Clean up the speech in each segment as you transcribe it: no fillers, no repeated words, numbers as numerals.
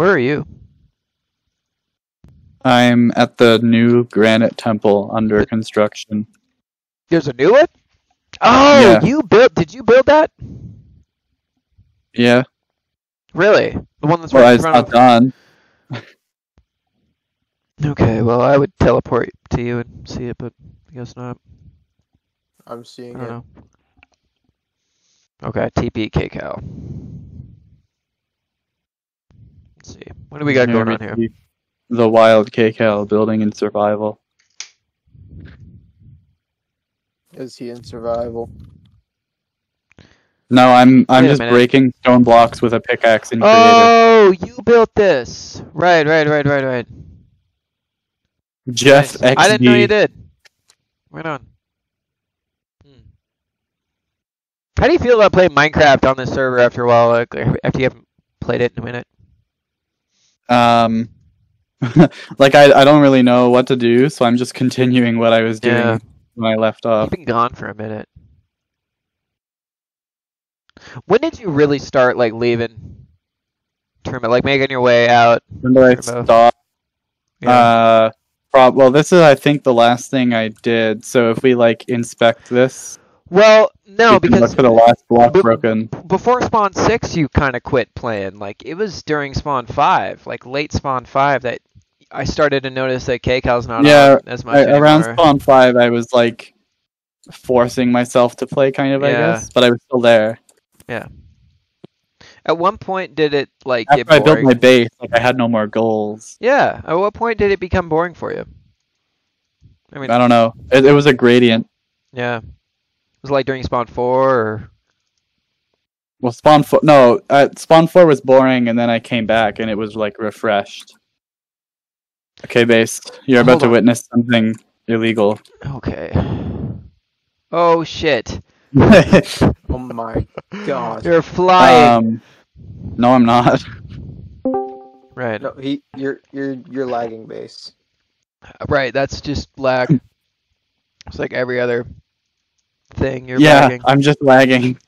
Where are you? I'm at the new granite temple under construction. There's a new one? Oh, Yeah. Did you build that? Yeah. Really? The one that's Well, right in it's front not of... done. Okay, well, I would teleport to you and see it, but I guess not. I'm seeing I don't it. know. Okay, TP Kaycaul. Let's see. What do we got going on here? The wild Kaycaul building in survival. Is he in survival? No, I'm Wait a just minute. breaking stone blocks with a pickaxe in creative. Oh, you built this. Right. Jeff Nice. XD. I didn't know you did. Right on. How do you feel about playing Minecraft on this server after a while, like, after you haven't played it in a minute? Like I don't really know what to do, so I'm just continuing what I was doing when I left off. You've been gone for a minute. When did you really start, like, leaving Trimbo, like making your way out? When did I stop? Yeah. Well, this is, I think, the last thing I did. So if we like inspect this, well, no, we can because look for the last block broken. Before Spawn 6, you kind of quit playing. Like, it was during Spawn 5, like late Spawn 5, that I started to notice that Kaycaul's not on as much anymore. Around Spawn 5, I was like forcing myself to play, kind of, I guess, but I was still there. Yeah. At one point, did it like After get boring? I built my base, like I had no more goals. Yeah. At what point did it become boring for you? I mean, I don't know. It was a gradient. Yeah. It was like during Spawn 4 or... Well, Spawn 4... No, Spawn 4 was boring, and then I came back, and it was, like, refreshed. Okay, base. You're about to witness something illegal. Okay. Oh, shit. Oh my god. You're flying. No, I'm not. Right. No, you're lagging base. Right, that's just lag. It's like every other thing you're lagging. Yeah, I'm just lagging.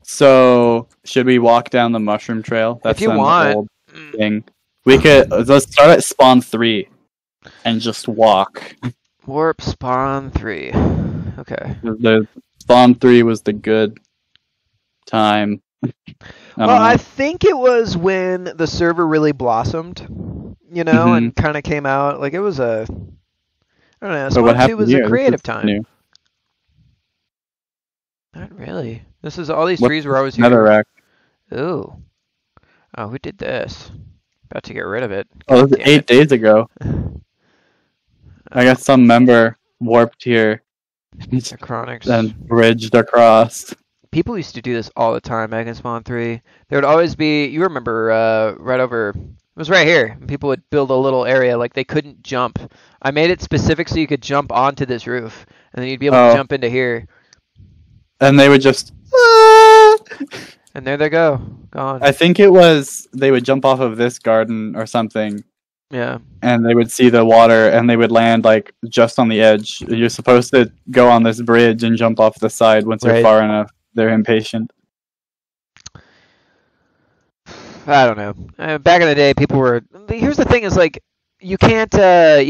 So, should we walk down the mushroom trail? That's if you want. Old thing. We could, let's start at spawn 3 and just walk. Warp spawn 3. Okay. The spawn 3 was the good time. I think it was when the server really blossomed, you know, and kind of came out. Like, it was a... I don't know. Spawn 2 was a creative time. New. Not really. This is all these trees were always here. Netherrack. Ooh. Oh, who did this? About to get rid of it. Oh, this was 8 days ago. I guess some member warped here and bridged across. People used to do this all the time back in Spawn 3. There would always be, you remember, right over, it was right here. People would build a little area, like they couldn't jump. I made it specific so you could jump onto this roof, and then you'd be able to jump into here. And they would just... And there they go, gone. I think it was, they would jump off of this garden or something. Yeah. And they would see the water, and they would land, like, just on the edge. You're supposed to go on this bridge and jump off the side once you're far enough. They're impatient. I don't know. Back in the day, people were... Here's the thing is, like, you can't... A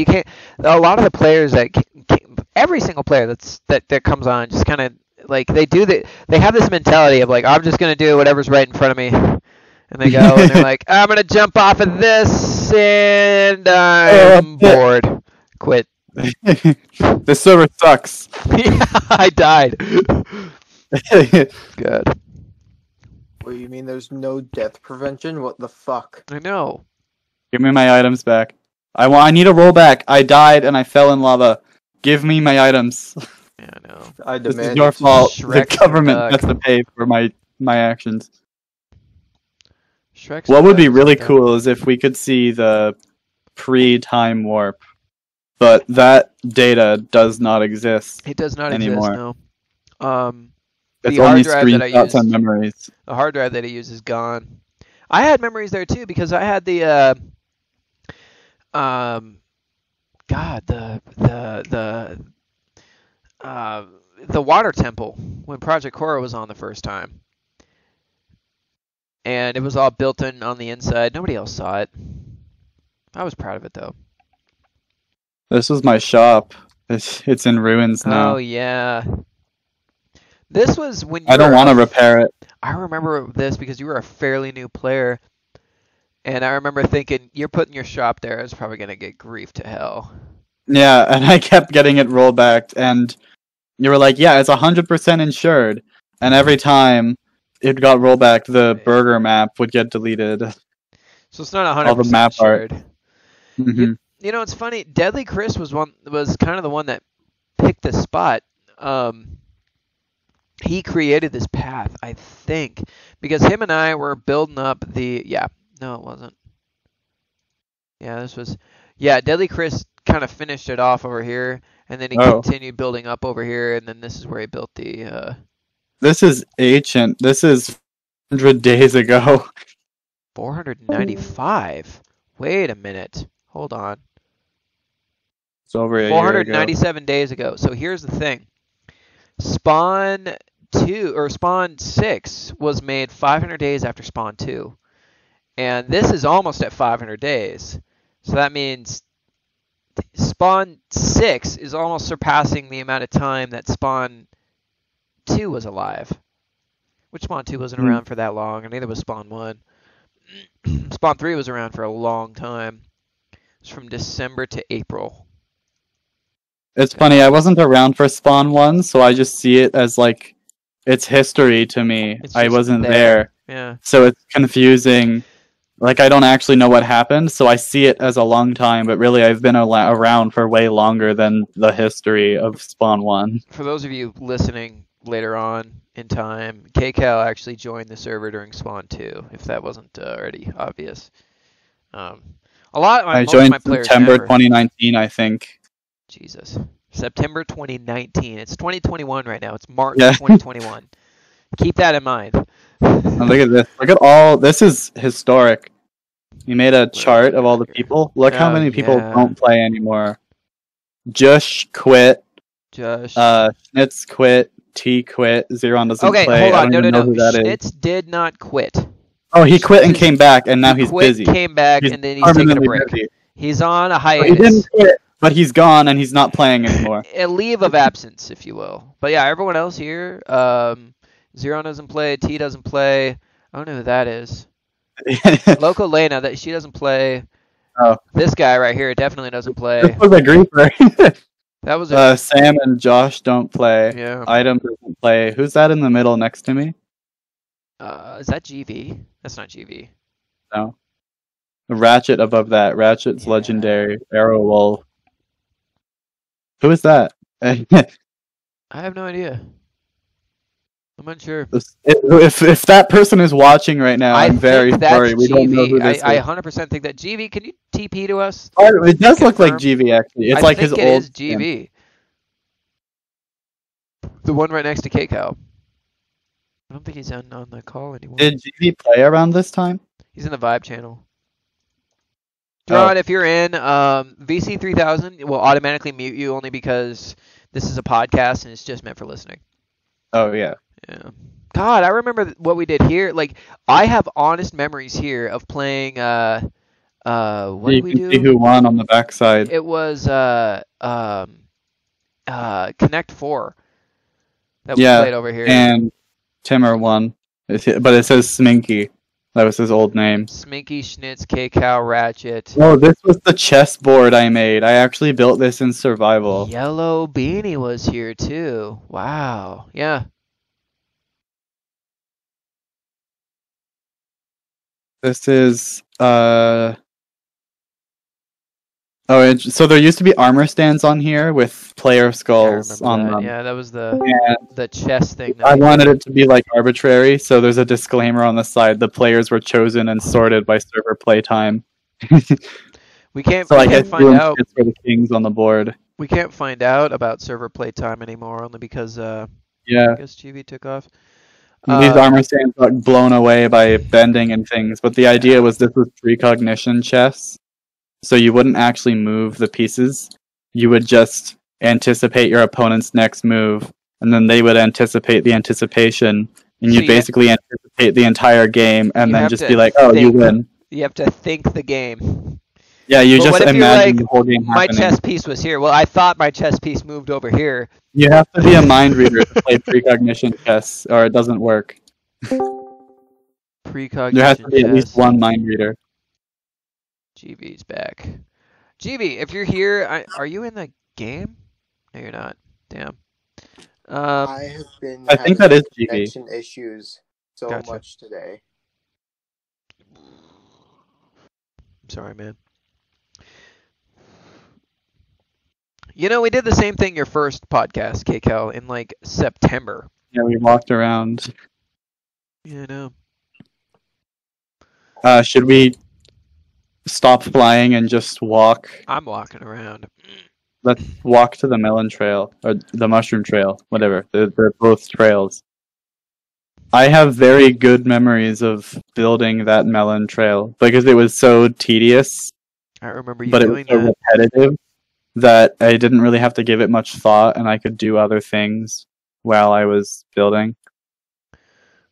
lot of the players every single player that comes on just kind of... Like, they have this mentality of, like, I'm just going to do whatever's right in front of me. And they go, and they're like, I'm going to jump off of this, and I'm bored. Quit. This server sucks. Yeah, I died. Good. Wait, you mean there's no death prevention? What the fuck? I know. Give me my items back. I need a rollback. I died and I fell in lava. Give me my items. Yeah, I know. I demand this is your fault. Shrek the government has to pay for my actions. Shrek's what would be really cool is if we could see the pre-time warp. But that data does not exist. It does not anymore. Exist, no. It's only screenshots and memories. The hard drive that I use is gone. I had memories there too because I had the the water temple when Project Korra was on the first time. and it was all built in on the inside. Nobody else saw it. I was proud of it though. This was my shop. It's in ruins now. Oh yeah. This was when you I don't were want to repair it. I remember this because you were a fairly new player, and I remember thinking you're putting your shop there. It's probably gonna get grief to hell. Yeah, and I kept getting it rollbacked, and you were like, "Yeah, it's 100% insured." And every time it got rollbacked, the burger map would get deleted. So it's not All the 100% map art. insured. hmm You know, it's funny. Deadly Chris was kind of the one that picked the spot. He created this path, I think, because him and I were building up the. Yeah, no, it wasn't. Yeah, this was. Yeah, Deadly Chris kind of finished it off over here, and then he continued building up over here, and then this is where he built the. This is ancient. This is 100 days ago. 495. Wait a minute. Hold on. It's over a year ago. 497 days ago. So here's the thing. Spawn 6 was made 500 days after Spawn 2. And this is almost at 500 days. So that means Spawn 6 is almost surpassing the amount of time that Spawn 2 was alive. Which Spawn 2 wasn't around for that long, and neither was Spawn 1. Spawn 3 was around for a long time. It's from December to April. It's funny, I wasn't around for Spawn 1, so I just see it as like it's history to me. I wasn't there. Yeah. So it's confusing. Like I don't actually know what happened, so I see it as a long time, but really I've been around for way longer than the history of Spawn 1. For those of you listening later on in time, Kaycaul actually joined the server during Spawn 2, if that wasn't already obvious. I joined September 2019, I think. Jesus. September 2019. It's 2021 right now. It's March 2021. Keep that in mind. And look at this. Look at all. This is historic. You made a chart of all the people. Look how many people don't play anymore. Josh quit. Schnitz quit. T quit. Zeron doesn't play. Okay, hold on. No. Schnitz did not quit. Oh, he quit and came back, and now he's busy. Came back, and then he's taking a break. Busy. He's on a hiatus. He didn't quit, but he's gone, and he's not playing anymore. A leave of absence, if you will. But yeah, everyone else here, Zeron doesn't play, T doesn't play. I don't know who that is. Loco Lena, that she doesn't play. Oh. This guy right here definitely doesn't play. This was a griefer. That was Sam and Josh don't play. Yeah. Item doesn't play. Who's that in the middle next to me? Is that GV? That's not GV. No. Ratchet above that. Ratchet's legendary. Arrow Wolf. Who is that? I have no idea. I'm unsure. If that person is watching right now, I'm very sorry. We don't know who this is. I 100% think that GV. Can you TP to us? Oh, it does look like GV actually. It's like his old. It is GV. The one right next to Kaycaul. I don't think he's on the call anymore. Did GV play around this time? He's in the Vibe channel. John, if you're in, VC3000 will automatically mute you only because this is a podcast and it's just meant for listening. Oh, yeah. Yeah. God, I remember what we did here. Like, I have honest memories here of playing, what did we do? You can see who won on the backside. It was, Connect 4 that we played over here. And Timmer won. But it says Sminky. That was his old name. Sminky, Schnitz, Kaycaul, Ratchet. Oh, this was the chessboard I made. I actually built this in survival. Yellow Beanie was here too. Wow. Yeah. This is so there used to be armor stands on here with player skulls on them. Yeah, that was the chess thing. I wanted it to be like arbitrary, so there's a disclaimer on the side. The players were chosen and sorted by server playtime. we can't find out for the kings on the board. We can't find out about server playtime anymore, only because I guess GV took off. These armor stands got blown away by bending and things, but the idea was this was precognition chess. So you wouldn't actually move the pieces. You would just anticipate your opponent's next move, and then they would anticipate the anticipation, and you basically anticipate the entire game, and then just be like, "Oh, you win." You have to think the game. Yeah, you just imagine the whole game happening. My chess piece was here. Well, I thought my chess piece moved over here. You have to be a mind reader to play precognition chess, or it doesn't work. Precognition there has to be chess. At least one mind reader. GV's back. GV, if you're here, are you in the game? No, you're not. Damn. I have been. I think that is GV. Connection issues so much today. I'm sorry, man. You know, we did the same thing your first podcast, Kaycaul, in like September. Yeah, we walked around. Yeah, I know. Should we stop flying and just walk? I'm walking around. Let's walk to the melon trail, or the mushroom trail, whatever. They're both trails. I have very good memories of building that melon trail, because it was so tedious. I remember you doing that. But it was so repetitive that I didn't really have to give it much thought, and I could do other things while I was building.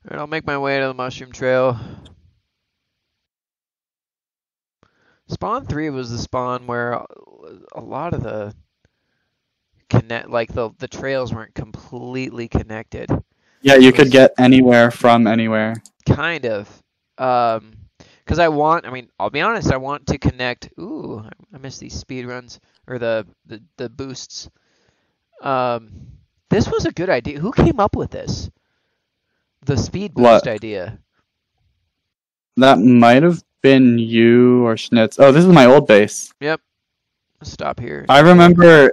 Alright, I'll make my way to the mushroom trail. Spawn 3 was the spawn where a lot of the the trails weren't completely connected. Yeah, you could get anywhere from anywhere. Kind of. Because I'll be honest, I want to connect. Ooh, I miss these speed runs or the boosts. This was a good idea. Who came up with this? The speed boost idea. That might have been you or Schnitz. Oh, this is my old base. Yep. Let's stop here. I remember.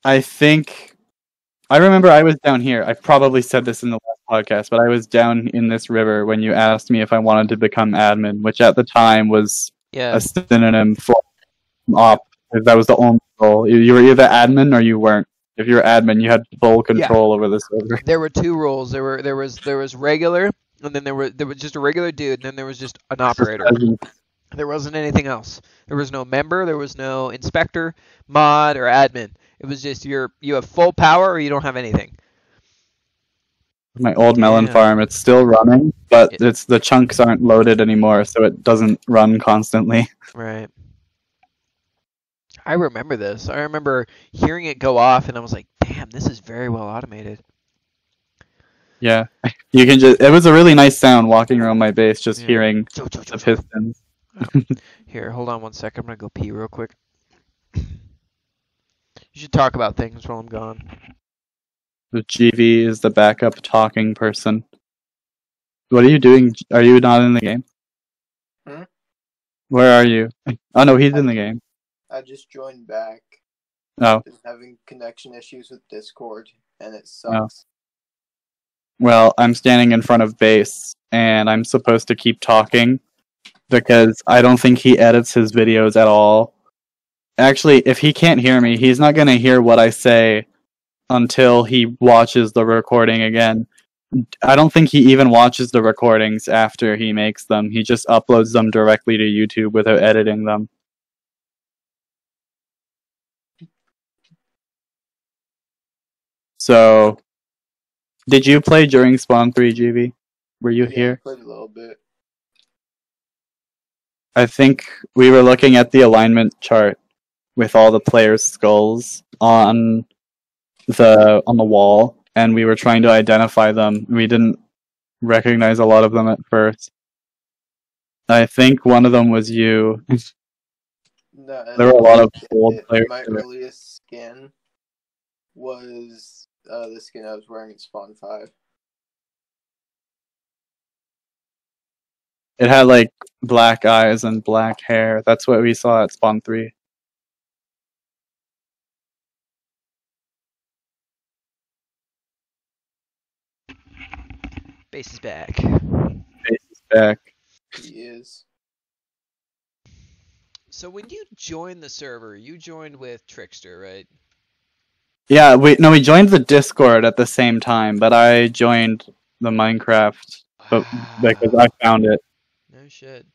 I remember I was down here. I probably said this in the last podcast, but I was down in this river when you asked me if I wanted to become admin, which at the time was a synonym for op. That was the only role. You were either admin or you weren't. If you were admin, you had full control over the server. There were two roles. There was regular, and then there was just a regular dude, and then there was just an operator. There wasn't anything else. There was no member. There was no inspector, mod, or admin. It was just you have full power or you don't have anything. My old melon farm, it's still running, but the chunks aren't loaded anymore, so it doesn't run constantly. Right. I remember this. I remember hearing it go off, and I was like, "Damn, this is very well automated." Yeah, you can just. It was a really nice sound walking around my base, just hearing the pistons. Here, hold on one second. I'm gonna go pee real quick. You should talk about things while I'm gone. The GV is the backup talking person. What are you doing? Are you not in the game? Hmm? Where are you? Oh no, he's in the game. I just joined back. Oh. Been having connection issues with Discord, and it sucks. Oh. Well, I'm standing in front of base, and I'm supposed to keep talking, because I don't think he edits his videos at all. Actually, if he can't hear me, he's not going to hear what I say until he watches the recording again. I don't think he even watches the recordings after he makes them. He just uploads them directly to YouTube without editing them. So, did you play during Spawn 3, GV? Were you here? I played a little bit. I think we were looking at the alignment chart with all the players' skulls on the wall, and we were trying to identify them. We didn't recognize a lot of them at first. I think one of them was you. No, there were a lot of old players. My earliest skin was the skin I was wearing in Spawn 5. It had like black eyes and black hair. That's what we saw at Spawn 3. Base is back. Base is back. He is. So when you joined the server, you joined with Trickster, right? Yeah, we joined the Discord at the same time, but I joined the Minecraft because I found it. No shit.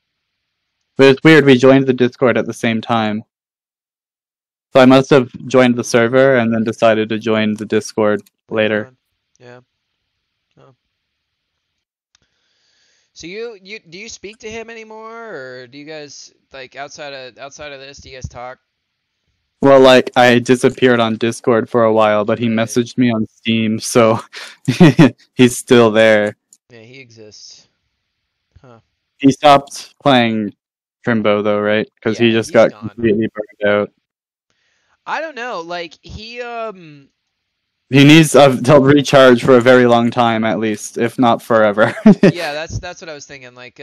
But it's weird, we joined the Discord at the same time. So I must have joined the server and then decided to join the Discord later. Yeah. So you do you speak to him anymore, or do you guys like outside of this? Do you guys talk? Well, like I disappeared on Discord for a while, but he Right. messaged me on Steam, so he's still there. Yeah, he exists. Huh. He stopped playing Trimbo though, right? Because he Yeah, just he's got gone. completely burned out. I don't know. Like he He needs to recharge for a very long time, at least, if not forever. Yeah, that's what I was thinking. Like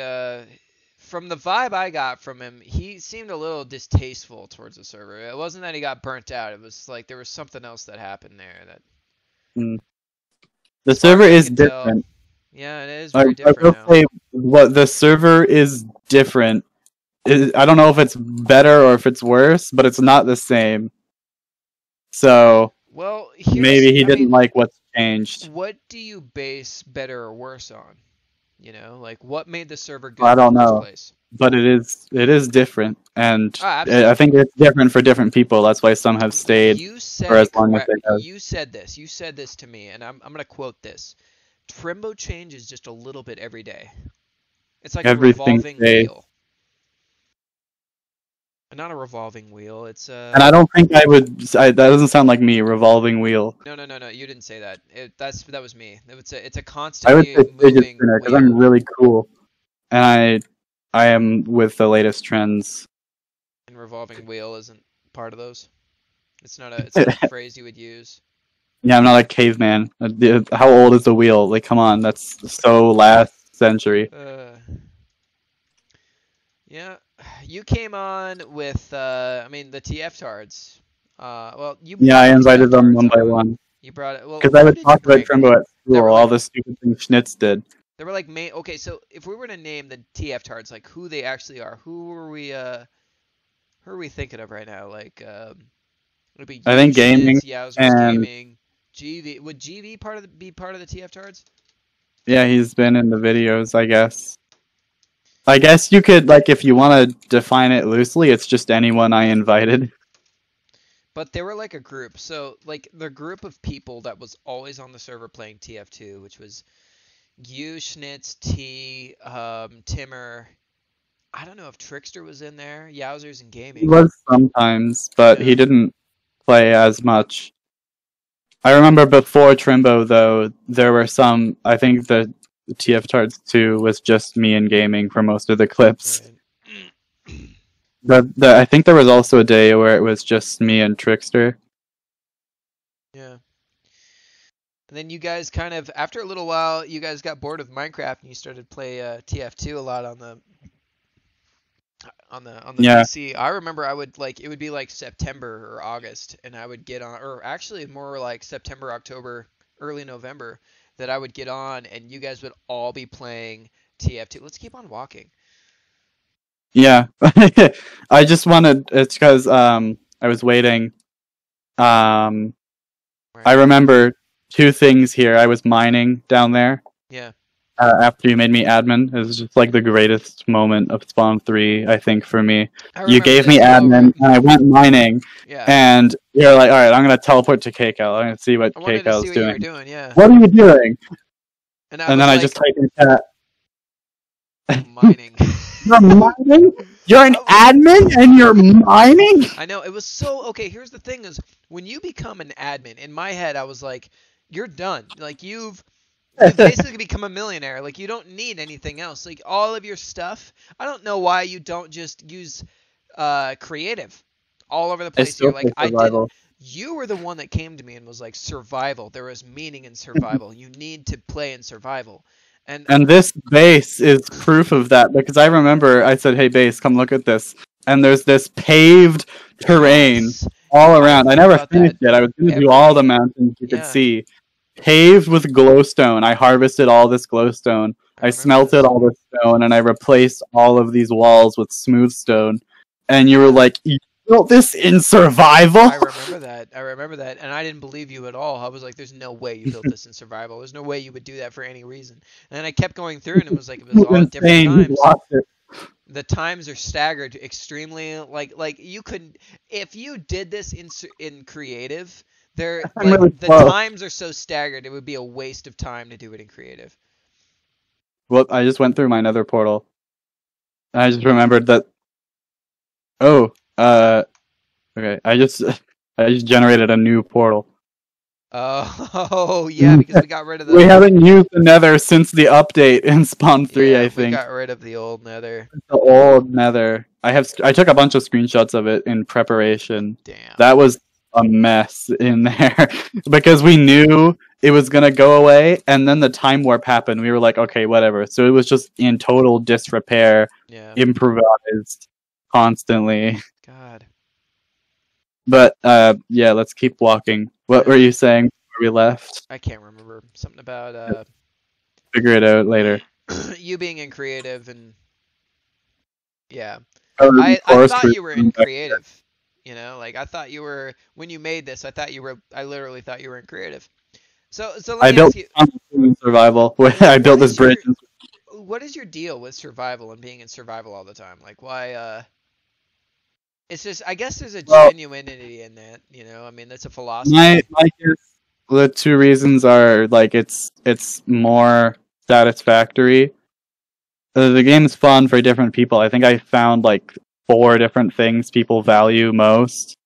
from the vibe I got from him, he seemed a little distasteful towards the server. It wasn't that he got burnt out. It was like there was something else that happened there that The as far server as I is can tell. different. Yeah, it is I very different will now. say what the server is different. I don't know if it's better or if it's worse, but it's not the same. So Well, maybe he didn't like what's changed. What do you base better or worse on? You know, like what made the server good I in the don't first know, place? but it is different, and Oh, absolutely. I think it's different for different people. That's why some have stayed You said for as it long as correct. they have. You said this. You said this to me, and I'm gonna quote this. Trimbo changes just a little bit every day. It's like a Everything revolving stays. wheel. Not a revolving wheel. It's a. And I don't think I would. That doesn't sound like me. Revolving wheel. No. You didn't say that. That was me. It's a I would constantly say fidget moving spinner because wheel. I'm really cool, and I am with the latest trends. And revolving wheel isn't part of those. It's not a phrase you would use. Yeah, I'm not a caveman. How old is the wheel? Like, come on, that's so last century. Yeah, you came on with I mean the TF tards. Well, you. Yeah, I brought the invited TF them tards one by on. one. You brought it. Well, Because I who would did you talk about bring? Trimbo at school, were all like- the stupid things Schnitz did. They were like main. Okay, so if we were to name the TF tards, like who they actually are, who are we thinking of right now? Like would be I think gaming Yowzers and gaming. GV would GV be part of the TF tards? yeah, he's been in the videos, I guess. I guess you could, like, if you want to define it loosely, it's just anyone I invited. But they were like a group. So like the group of people that was always on the server playing TF2, which was you, Schnitz, T, Timmer. I don't know if Trickster was in there. Yowzers and gaming. He was sometimes, but he didn't play as much. I remember before Trimbo, though, there were some. I think the TF Tarts 2 was just me and gaming for most of the clips. Right. I think there was also a day where it was just me and Trickster. Yeah. And then you guys kind of, after a little while, you guys got bored of Minecraft and you started to play TF2 a lot on the Yeah. PC. I remember it would be like September or August, and I would get on, or actually more like September, October, early November, that I would get on, and you guys would all be playing TF2. Let's keep on walking. Yeah, I just wanted. It's because I was waiting. Right. I remember two things here. I was mining down there. Yeah. After you made me admin, it was just like the greatest moment of Spawn 3, I think, for me. You gave me admin, and I went mining, Yeah. and you're like, all right, I'm going to teleport to Kaycaul. I'm going to see what Kaycaul's doing. You were doing, yeah. What are you doing? And then I just typed in chat. Mining. You're mining? You're an admin and you're mining? I know, it was so... Okay, here's the thing is, when you become an admin, in my head, I was like, you're done. Like, you've basically become a millionaire. Like, you don't need anything else. Like, all of your stuff, I don't know why you don't just use creative all over the place here. Like, I didn't... You were the one that came to me and was like, survival. There is meaning in survival. You need to play in survival. And this base is proof of that, because I remember I said, hey, base, come look at this. And there's this paved terrain all around. I never finished it. I was going to do all the mountains you could see. Paved with glowstone. I harvested all this glowstone. I smelted all this stone, and I replaced all of these walls with smooth stone. And you were like, you built this in survival? I remember that. And I didn't believe you at all. I was like, there's no way you built this in survival. There's no way you would do that for any reason. And then I kept going through, and it was like, it was all at different times. The times are staggered extremely. Like you couldn't, if you did this in creative, the times are so staggered, it would be a waste of time to do it in creative. Well, I just went through my nether portal. I just remembered that. Oh, okay. I just generated a new portal. Oh, yeah, because we got rid of the... We haven't used the nether since the update in Spawn 3, I think. we got rid of the old nether. The old nether. I took a bunch of screenshots of it in preparation. Damn. That was a mess in there because we knew it was gonna go away, and then the time warp happened. We were like, okay, whatever. So it was just in total disrepair, improvised constantly. God. But yeah, let's keep walking. What were you saying before we left? I can't remember. Something about figure it out later. You being in creative and yeah. I thought you were in creative. You know, like I thought you were when you made this. I literally thought you were in creative. So let me ask you. I built survival. I built this bridge. What is your deal with survival and being in survival all the time? Like why? It's just I guess there's a genuinity in that. You know, I mean that's a philosophy. My guess, the two reasons are like it's more satisfactory. The game is fun for different people. I think I found like 4 different things people value most.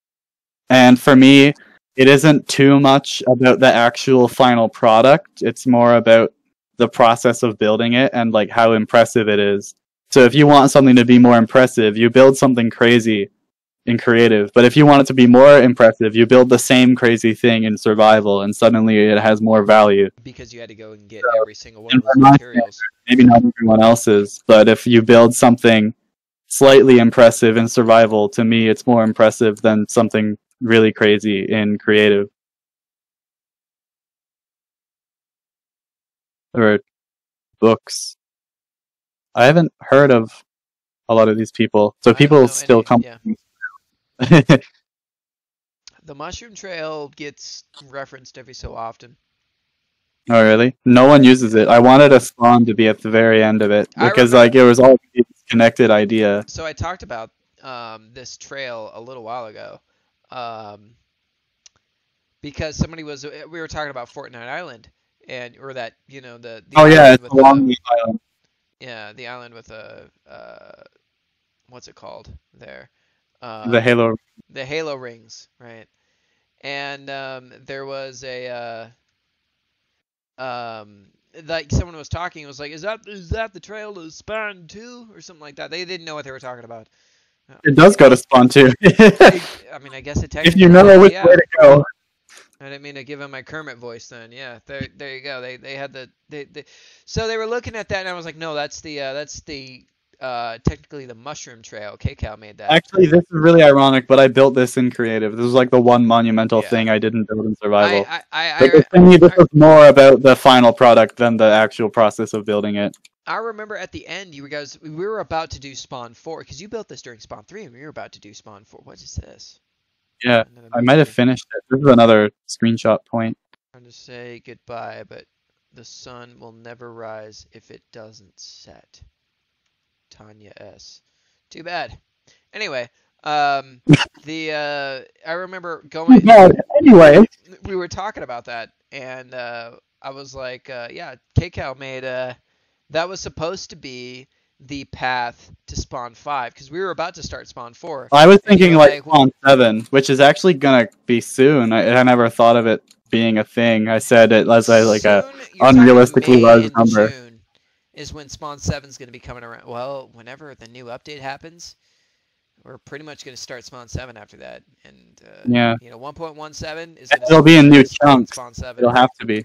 And for me, it isn't too much about the actual final product. It's more about the process of building it and like how impressive it is. So if you want something to be more impressive, you build something crazy in creative. But if you want it to be more impressive, you build the same crazy thing in survival, and suddenly it has more value. Because you had to go and get every single one of those materials. Maybe not everyone else's, but if you build something slightly impressive in survival, to me it's more impressive than something really crazy in creative. Or books. I haven't heard of a lot of these people, so people still come. Yeah. The Mushroom Trail gets referenced every so often. Oh really? No one uses it. I wanted a spawn to be at the very end of it because like it was all a connected idea. So I talked about this trail a little while ago, because we were talking about Fortnite Island or that the it's along the island. Yeah, the island with a what's it called there? The Halo. The Halo rings, right? And there was a like someone was talking. It was like, is that the trail to Spawn 2 or something like that? They didn't know what they were talking about. It does go to Spawn 2. I mean, I guess it technically. If you know which way to go. I didn't mean to give him my Kermit voice then. Yeah, there you go. They had so they were looking at that, and I was like, no, that's the technically the Mushroom Trail. Kaycaul made that. Actually, this is really ironic, but I built this in creative. This was like the one monumental thing I didn't build in survival. This was more about the final product than the actual process of building it. I remember at the end, we were about to do Spawn 4 because you built this during Spawn 3, and we were about to do Spawn 4. What is this? Yeah, I might have finished it. This is another screenshot point. I'm trying to say goodbye, but the sun will never rise if it doesn't set. Tanya S. Too bad. Anyway, I remember going. Anyway, we were talking about that, and I was like, yeah, Kaycaul made that was supposed to be the path to Spawn 5 because we were about to start Spawn 4. I was thinking like Spawn 7, which is actually gonna be soon. I never thought of it being a thing. I said it as a unrealistically large number. June is when Spawn 7 is going to be coming around. Well, whenever the new update happens, we're pretty much going to start Spawn 7 after that. And 1.17 is. It'll be in new chunks. Spawn 7. It'll have to be.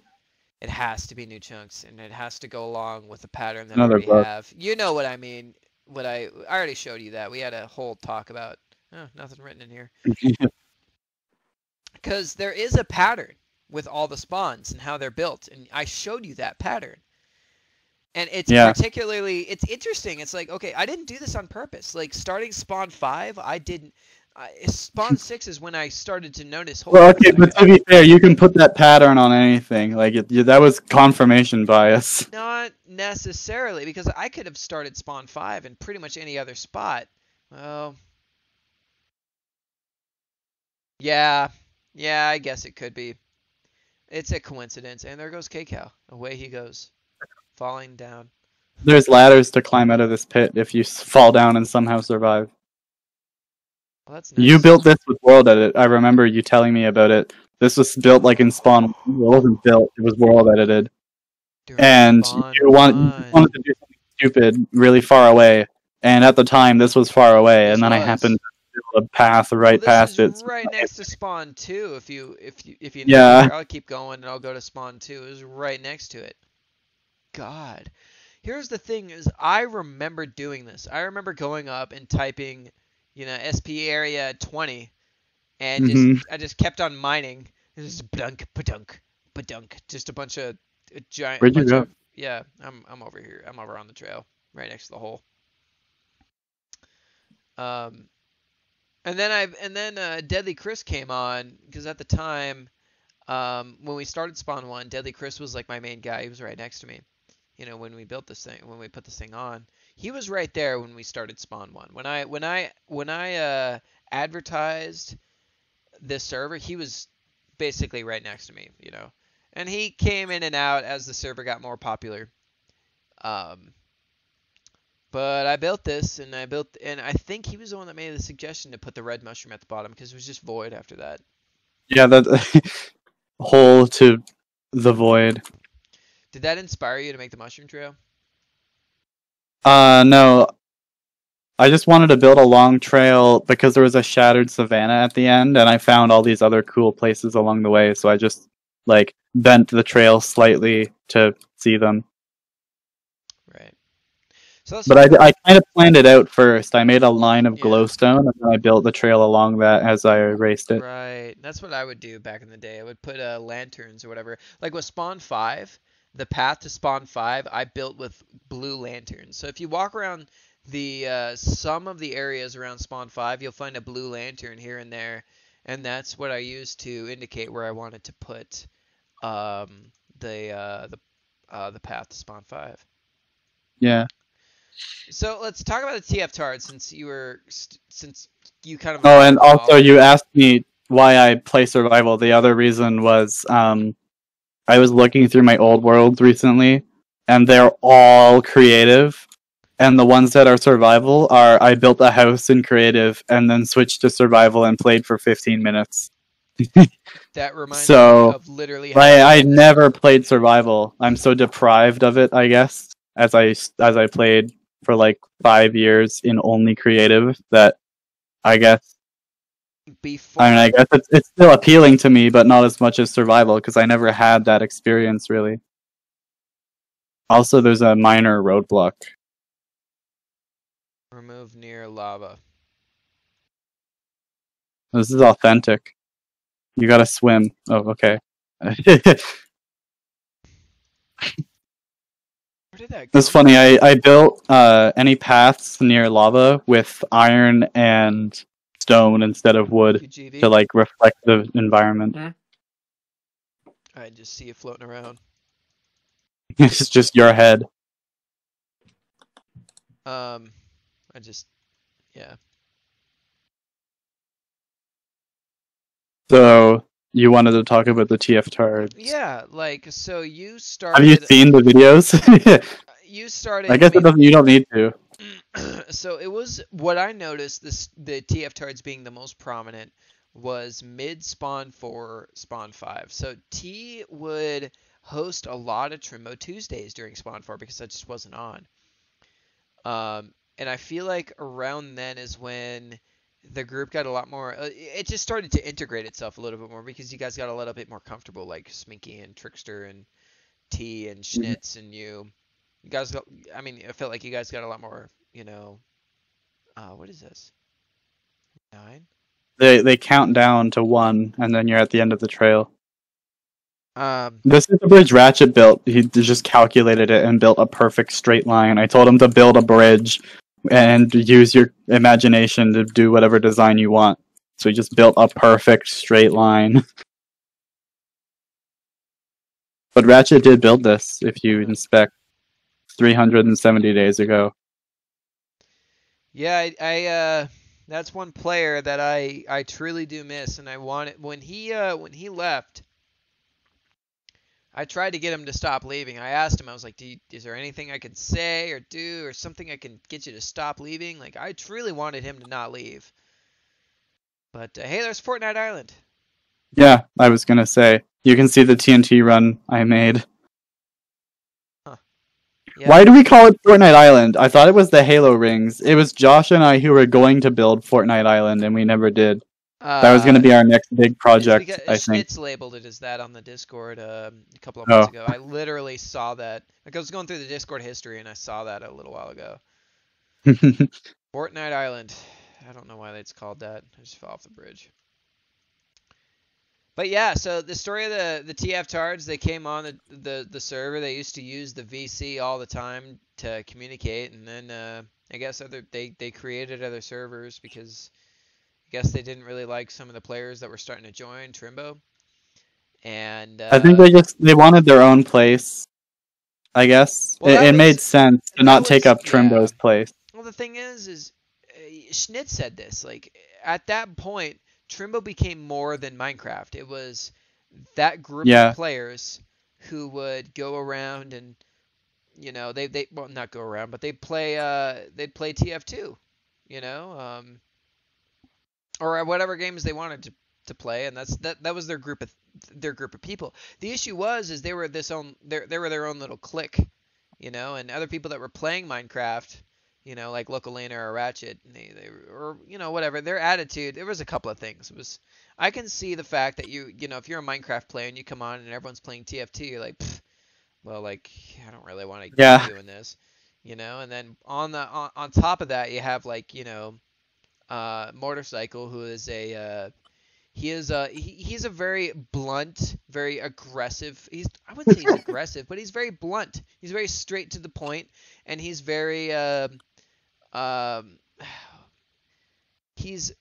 It has to be new chunks, and it has to go along with the pattern that we already have. You know what I mean? I already showed you that. We had a whole talk about. Oh, nothing written in here. Because there is a pattern with all the spawns and how they're built, and I showed you that pattern. And it's particularly, it's interesting. It's like, okay, I didn't do this on purpose. Like starting Spawn 5, I didn't. Spawn 6 is when I started to notice. Well, okay, but to be fair, you can put that pattern on anything. Like that was confirmation bias. Not necessarily, because I could have started Spawn 5 in pretty much any other spot. Well, yeah, I guess it could be. It's a coincidence, and there goes Kaycaul. Away he goes, falling down. There's ladders to climb out of this pit if you fall down and somehow survive. Well, that's nice. You built this with World Edit. I remember you telling me about it. This was built like in Spawn. It wasn't built. It was World Edited. And you wanted to do something stupid really far away. And at the time, this was far away. And then I happened to build a path right past it. Right next to Spawn 2. If you Yeah. I'll keep going and I'll go to Spawn 2. It was right next to it. God. Here's the thing is I remember doing this. I remember going up and typing, SP area 20 and I just kept on mining. It was just badunk, badunk, badunk. Just a bunch of giant. Where'd you go? Yeah, I'm over here. I'm over on the trail, right next to the hole. And then Deadly Chris came on because at the time, when we started Spawn 1, Deadly Chris was like my main guy. He was right next to me. When we built this thing, when we put this thing on, he was right there when we started Spawn 1. When I advertised this server, he was basically right next to me, and he came in and out as the server got more popular. But I built this, and I think he was the one that made the suggestion to put the red mushroom at the bottom because it was just void after that. Yeah, that hole to the void. Did that inspire you to make the mushroom trail? No. I just wanted to build a long trail because there was a shattered savanna at the end, and I found all these other cool places along the way, so I just, bent the trail slightly to see them. Right. So but I kind of planned it out first. I made a line of glowstone, and then I built the trail along that as I erased it. Right. That's what I would do back in the day. I would put lanterns or whatever. Like with Spawn 5, the path to Spawn 5, I built with blue lanterns. So if you walk around the some of the areas around Spawn 5, you'll find a blue lantern here and there, and that's what I used to indicate where I wanted to put the path to Spawn 5. Yeah. So let's talk about the TF Tard since you kind of. Oh, and also you asked me why I play survival. The other reason was I was looking through my old worlds recently, and they're all creative. And the ones that are survival are I built a house in creative and then switched to survival and played for 15 minutes. That reminds me of literally. I never played survival. I'm so deprived of it, I guess, as I played for 5 years in only creative that I guess. I guess it's still appealing to me, but not as much as survival because I never had that experience really. Also, there's a minor roadblock. Remove near lava. This is authentic. You gotta swim. Oh, okay. Where did that go? It's funny. I built any paths near lava with iron and stone instead of wood to reflect the environment. I just see it floating around. It's just your head. Yeah. So you wanted to talk about the TF Tards? Yeah, so you started. Have you seen the videos? You started. I guess you don't need to. So it was what I noticed. The TF Tards being the most prominent was mid Spawn 4, Spawn 5. So T would host a lot of Trimbo Tuesdays during Spawn 4 because that just wasn't on. And I feel like around then is when the group got a lot more. It just started to integrate itself a little bit more because you guys got a little bit more comfortable, like Sminky and Trickster and T and Schnitz and you. You guys got. I mean, I felt like you guys got a lot more. What is this? 9. They count down to 1, and then you're at the end of the trail. This is the bridge Ratchet built. He just calculated it and built a perfect straight line. I told him to build a bridge and use your imagination to do whatever design you want. So he just built a perfect straight line. But Ratchet did build this, if you inspect, 370 days ago. Yeah, I that's one player that I truly do miss, and I wanted when he left. I tried to get him to stop leaving. I asked him, I was like, is there anything I can say or do or something I can get you to stop leaving? Like, I truly wanted him to not leave. But, hey, there's Fortnite Island. Yeah, I was going to say, you can see the TNT run I made. Huh. Yeah. Why do we call it Fortnite Island? I thought it was the Halo rings. It was Josh and I who were going to build Fortnite Island, and we never did. That was going to be our next big project, I think. Schnitz labeled it as that on the Discord a couple of months ago. I literally saw that. Like, I was going through the Discord history, and I saw that a little while ago. Fortnite Island. I don't know why it's called that. I just fell off the bridge. But yeah, so the story of the TF Tards, they came on the server. They used to use the VC all the time to communicate, and then I guess they created other servers because I guess they didn't really like some of the players that were starting to join Trimbo. And I think they wanted their own place. I guess it made sense to not take up Trimbo's place. Well, the thing is Schnitz said this. Like, at that point, Trimbo became more than Minecraft. It was that group of players who would go around and, you know, they well, not go around, but they'd play TF2, you know, or whatever games they wanted to play, and that was their group of people. The issue was they were their own little clique, you know, and other people that were playing Minecraft, you know, like Localina or Ratchet, they or, you know, whatever, their attitude, there was a couple of things. It was, I can see the fact that you know, if you're a Minecraft player and you come on and everyone's playing TF2, you're like, well, like, I don't really want to keep doing this, you know. And then on top of that, you have, like, you know, Motorcycle, who is he's a very blunt, very aggressive. I wouldn't say he's aggressive, but he's very blunt. He's very straight to the point, and he's very he's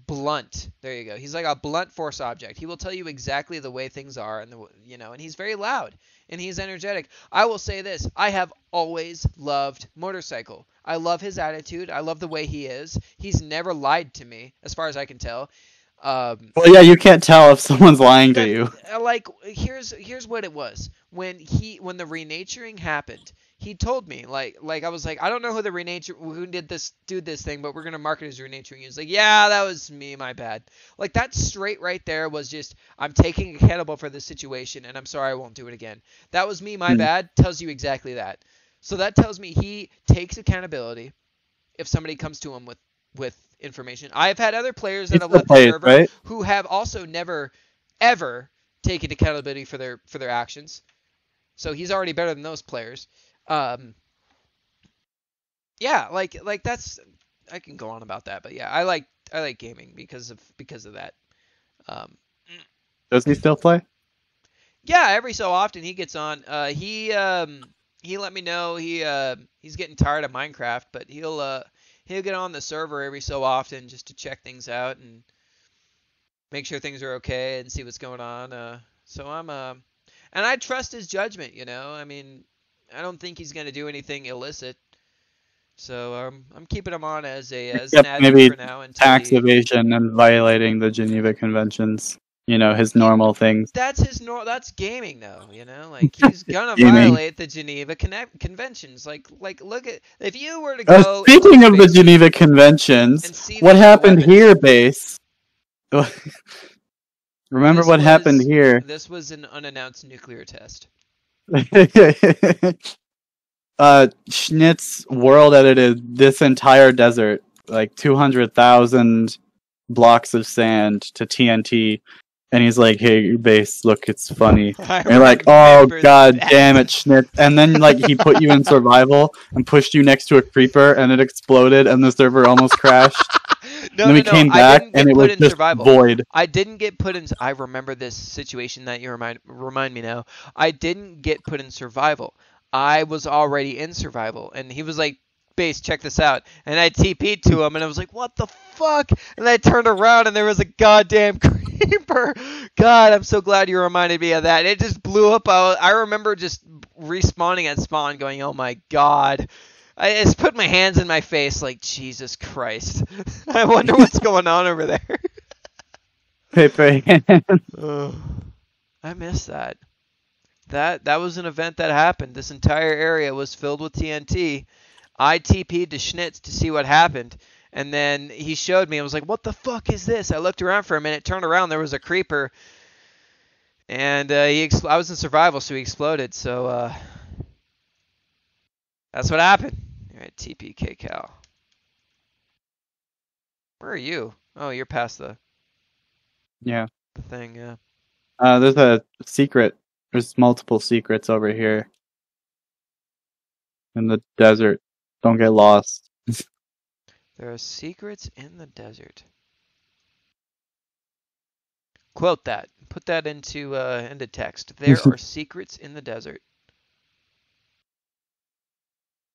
blunt. There you go. He's like a blunt force object. He will tell you exactly the way things are, and you know, and he's very loud and he's energetic. I will say this: I have always loved Motorcycle. I love his attitude. I love the way he is. He's never lied to me, as far as I can tell. Well, yeah, you can't tell if someone's lying to you. Like, here's what it was. When the renaturing happened, he told me, like I was like, I don't know who did this thing, but we're gonna mark it as renaturing. He was like, yeah, that was me, my bad. Like, that straight right there was just, I'm taking accountable for this situation, and I'm sorry, I won't do it again. That was me, my bad. Tells you exactly that. So that tells me he takes accountability if somebody comes to him with information. I've had other players that have left the server who have also never, ever taken accountability for their actions. So he's already better than those players. Yeah, like that's, I can go on about that, but yeah, I like gaming because of that. Does he still play? Yeah, every so often he gets on. He let me know he's getting tired of Minecraft, but he'll get on the server every so often just to check things out and make sure things are okay and see what's going on. So and I trust his judgment, you know. I mean, I don't think he's gonna do anything illicit. So I'm keeping him on as an admin for now until tax evasion and violating the Geneva Conventions. You know, his normal things. That's that's gaming, though. You know, like, he's gonna violate the Geneva Conventions. Like, look at, if you were to go. Speaking of the Geneva Conventions, what happened here, Base? Remember what happened here? This was an unannounced nuclear test. Schnitz world edited this entire desert, like 200,000 blocks of sand to TNT. And he's like, hey, Base, look, it's funny. And you're like, oh, god damn it, Schnitz. And then, like, he put you in survival and pushed you next to a creeper, and it exploded, and the server almost crashed. Then we came back, and it was just void. I didn't get put in... I remember this situation that you remind me now. I didn't get put in survival. I was already in survival. And he was like, Base, check this out. And I TP'd to him, and I was like, what the fuck? And I turned around, and there was a goddamn creeper. God, I'm so glad you reminded me of that. It just blew up. I remember just respawning at spawn going, oh my god. I just put my hands in my face like, Jesus Christ. I wonder what's going on over there. Paper hands. I miss that. That was an event that happened. This entire area was filled with TNT. I TP'd to Schnitz to see what happened, and then he showed me. I was like, "What the fuck is this?" I looked around for a minute, turned around, there was a creeper, and I was in survival, so he exploded. So that's what happened. All right, TP Kaycaul. Where are you? Oh, you're past the thing. Yeah. There's a secret. There's multiple secrets over here in the desert. Don't get lost. There are secrets in the desert. Quote that. Put that into text. There are secrets in the desert.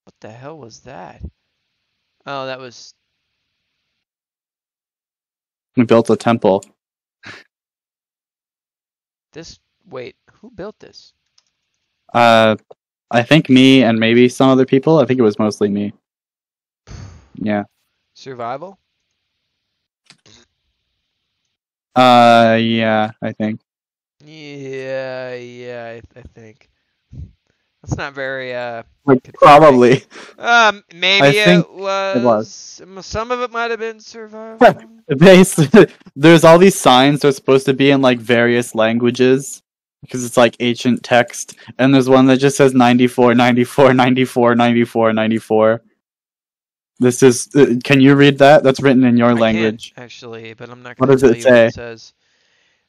What the hell was that? Oh, that was... We built a temple. Wait, who built this? I think me and maybe some other people. I think it was mostly me. Yeah. Survival? Yeah, I think. Yeah, I think. That's not very, probably. Maybe it was. Some of it might have been survival. There's all these signs that are supposed to be in, like, various languages. Because it's, like, ancient text. And there's one that just says 94, 94, 94, 94, 94. This is... can you read that? That's written in your language. I can't, actually, but I'm not going to tell you say? What it says.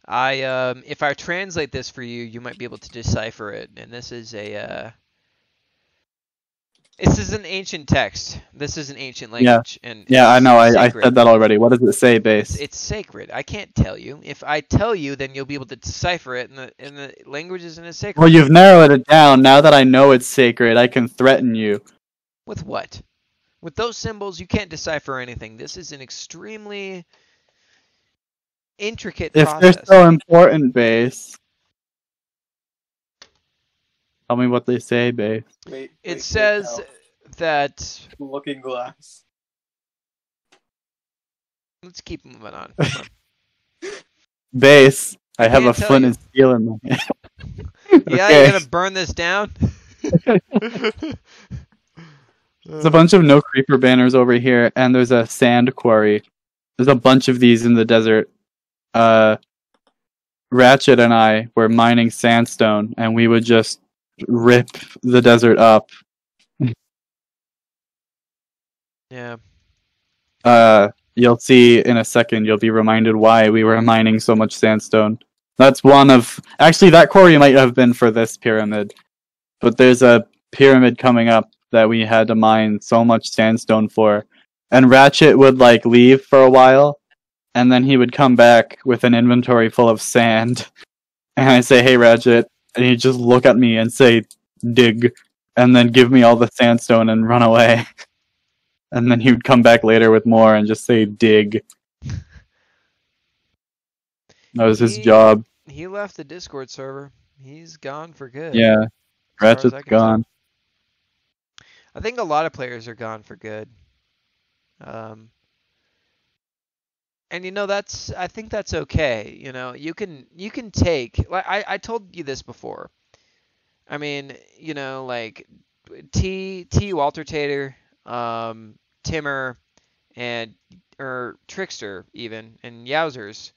If I translate this for you, you might be able to decipher it. And this is this is an ancient text. This is an ancient language. Yeah, I know. I said that already. What does it say, Base? It's sacred. I can't tell you. If I tell you, then you'll be able to decipher it, and the language isn't as sacred. Well, you've narrowed it down. Now that I know it's sacred, I can threaten you. With what? With those symbols, you can't decipher anything. This is an extremely intricate process. If they're so important, Base. Tell me what they say, Base. It says that... Looking glass. Let's keep moving on. Base, I have a flint and steel in my hand. Yeah, you're gonna burn this down? There's a bunch of no creeper banners over here, and there's a sand quarry. There's a bunch of these in the desert. Ratchet and I were mining sandstone, and we would just rip the desert up. Yeah. You'll see in a second, you'll be reminded why we were mining so much sandstone. That's one of... Actually, that quarry might have been for this pyramid. But there's a pyramid coming up that we had to mine so much sandstone for. And Ratchet would, like, leave for a while, and then he would come back with an inventory full of sand. And I say, "Hey, Ratchet," and he'd just look at me and say, "Dig," and then give me all the sandstone and run away. And then he would come back later with more and just say, "Dig." That was his job. He left the Discord server. He's gone for good. Yeah, Ratchet's gone. I think a lot of players are gone for good. And you know, I think that's okay. You know, you can take, like I told you this before. I mean, you know, like T Walter Tater, Timmer, or Trickster even, and Yowzers,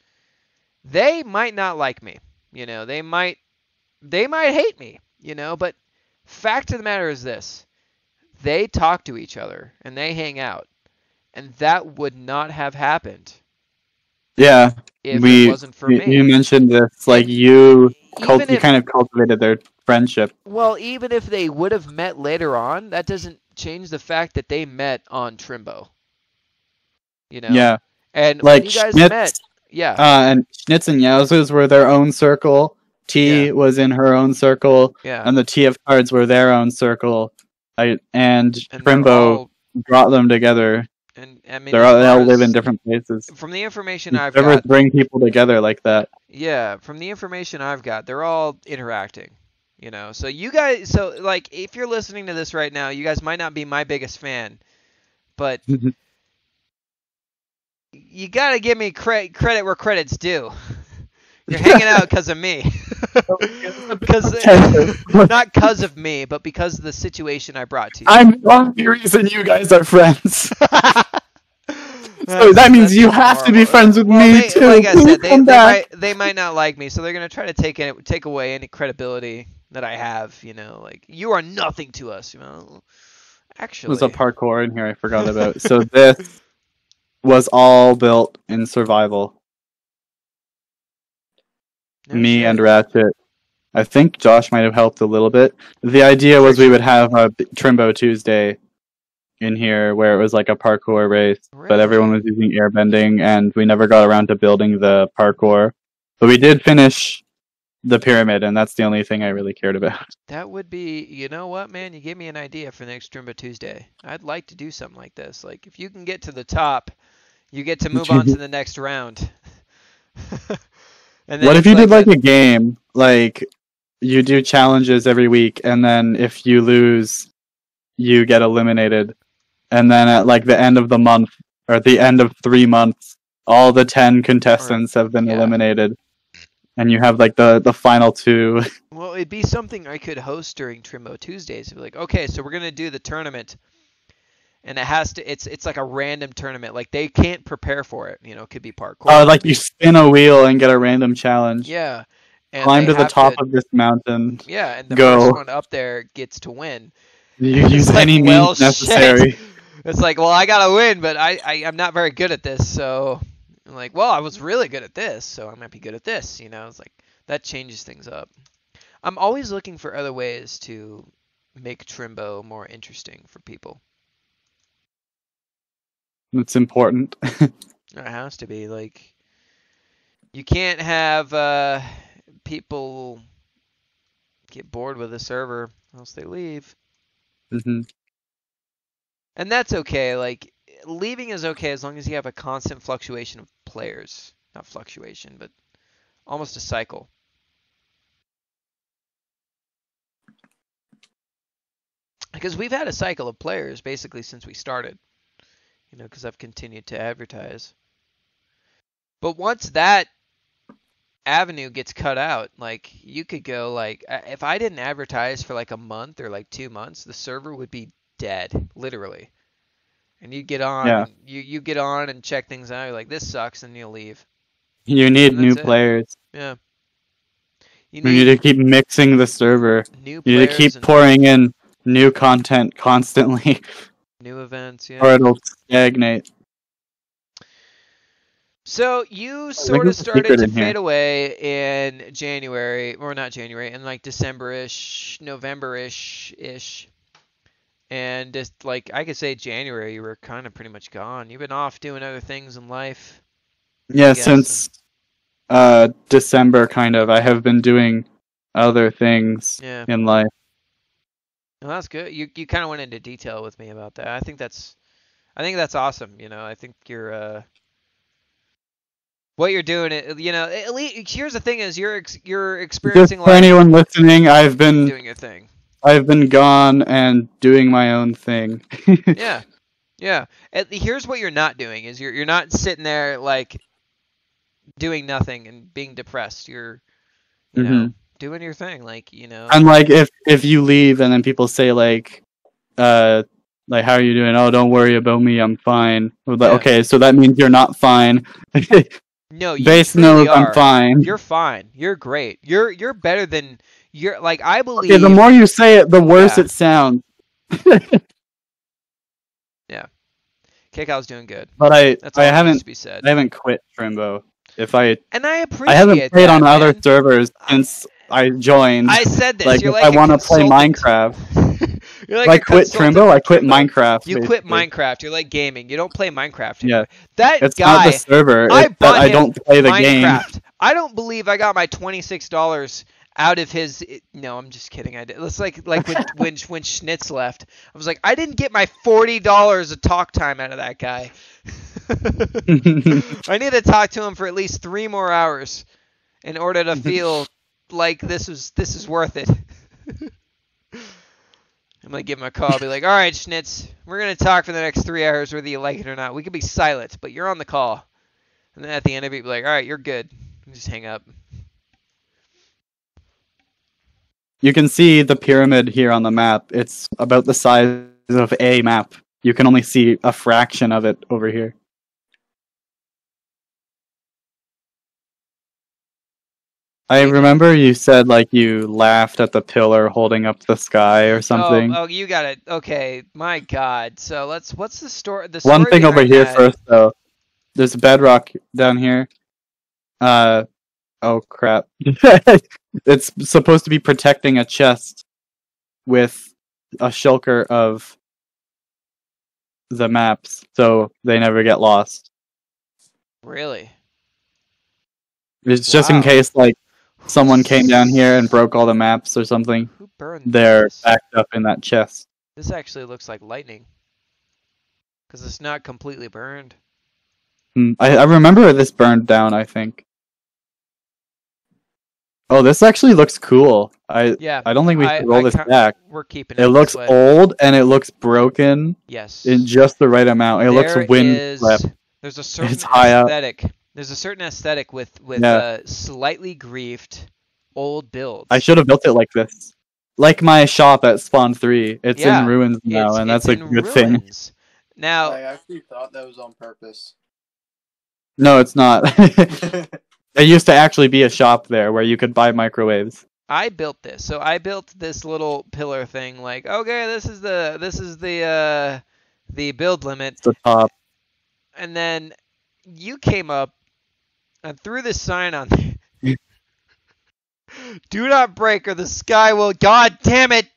they might not like me. You know, they might hate me, you know, but fact of the matter is this. They talk to each other and they hang out. And that would not have happened. Yeah. If it wasn't for me. You mentioned this, like you kind of cultivated their friendship. Well, even if they would have met later on, that doesn't change the fact that they met on Trimbo. You know? Yeah. And like when you guys Schnitz, met, yeah. And Schnitz and Yowzers were their own circle. T was in her own circle. Yeah. And the TF cards were their own circle. And Trimbo brought them together. And I mean, they all live in different places. From the information I've never got, bring people together like that. Yeah, from the information I've got, they're all interacting. You know, so you guys, like, if you're listening to this right now, you guys might not be my biggest fan, but you gotta give me credit where credit's due. You're hanging out because of me. Because not because of me, but because of the situation I brought to you. I'm the only reason you guys are friends. So that means you have to be friends with me too. Like I said, they might not like me, so they're gonna try to take away any credibility that I have. Like you are nothing to us. Actually, there's a parkour in here I forgot about. So this was all built in survival. Me and Ratchet. I think Josh might have helped a little bit. The idea was we would have a Trimbo Tuesday in here where it was like a parkour race, but everyone was using airbending, and we never got around to building the parkour. But we did finish the pyramid, and that's the only thing I really cared about. That would be, you know what, man? You gave me an idea for next Trimbo Tuesday. I'd like to do something like this. Like, if you can get to the top, you get to move on to the next round. And then what if you did like a game? Like, you do challenges every week, and then if you lose, you get eliminated. And then at like the end of the month, or at the end of 3 months, all the 10 contestants have been eliminated. And you have like the final 2. Well, it'd be something I could host during Trimbo Tuesdays. It'd be like, okay, so we're gonna do the tournament, and it's like a random tournament. Like they can't prepare for it. It could be parkour. Oh, like you spin a wheel and get a random challenge. Yeah. And climb to the top of this mountain. Yeah, and the first one up there gets to win. You use any means necessary. Shit. It's like, well, I gotta win, but I'm not very good at this, so I'm like, well, I was really good at this, so I might be good at this. It's like that changes things up. I'm always looking for other ways to make Trimbo more interesting for people. It's important. It has to be. Like, you can't have people get bored with a server, else they leave. Mm-hmm. And that's okay. Like, leaving is okay as long as you have a constant fluctuation of players. Not fluctuation, but almost a cycle. Because we've had a cycle of players basically since we started. Because I've continued to advertise. But once that avenue gets cut out, like, you could go, like, if I didn't advertise for like a month or like 2 months, the server would be dead, literally. And you get on, you get on and check things out. You're like, this sucks, and you'll leave. You need new players. Yeah. You need to keep mixing the server. You need to keep pouring in new content constantly. New events, yeah. Or it'll stagnate. So you sort of started to fade away in January, or not January, in like December-ish, November-ish. And just like I could say January, you were kind of pretty much gone. You've been off doing other things in life. Yeah, since December, kind of. I have been doing other things in life. Well, that's good. You kind of went into detail with me about that. I think that's awesome. I think you're what you're doing. At least here's the thing: is you're experiencing. Just for anyone listening, I've been doing your thing. I've been gone and doing my own thing. Yeah. Here's what you're not doing: is you're not sitting there like doing nothing and being depressed. You're doing your thing, like. And like if you leave and then people say like how are you doing? Oh, don't worry about me, I'm fine. Okay, so that means you're not fine. No, you Base knows I'm fine. You're fine. You're great. You're better than you're like I believe. Okay, the more you say it, the worse it sounds. Yeah. Kaycaul's doing good. But I haven't quit Trimbo. And I appreciate I haven't played on other man. Servers since I joined. I said this. Like, you're if like I want to play Minecraft. You're like I quit Trimbo. I quit Minecraft. You quit Minecraft. You're like gaming. You don't play Minecraft anymore. Yeah. It's not the server. It's that I don't play the Minecraft. game. I don't believe I got my $26 out of his. No, I'm just kidding. I did. It's like when Schnitz left. I was like, I didn't get my $40 of talk time out of that guy. I need to talk to him for at least 3 more hours in order to feel like this is worth it. I'm going to give him a call. I'll be like, all right, Schnitz, we're going to talk for the next 3 hours whether you like it or not. We can be silent, but you're on the call. And then at the end of it, be like, all right, you're good. And just hang up. You can see the pyramid here on the map. It's about the size of a map. You can only see a fraction of it over here. I remember you said like you laughed at the pillar holding up the sky or something. Oh, you got it. Okay, my God. So what's the story? The One story thing over here that... first, though. There's a bedrock down here. Oh crap. It's supposed to be protecting a chest with a shulker of the maps, so they never get lost. Really? It's just in case, like, someone came down here and broke all the maps or something. Who burned They're this? backed up in that chest. This actually looks like lightning. Because it's not completely burned. I remember this burned down, I think. Oh, this actually looks cool. I don't think we should roll this back. We're keeping it. It looks old and it looks broken. Yes. In just the right amount. It looks wind-swept. There's a certain It's high aesthetic. There's a certain aesthetic with slightly griefed old builds. I should have built it like this. Like my shop at Spawn 3. It's in ruins now, and that's a good thing. Now, I actually thought that was on purpose. No, it's not. There used to actually be a shop there where you could buy microwaves. I built this. So I built this little pillar thing. Like, okay, this is the build limit. It's the top. And then you came up and threw this sign on there. Do not break or the sky will... God damn it!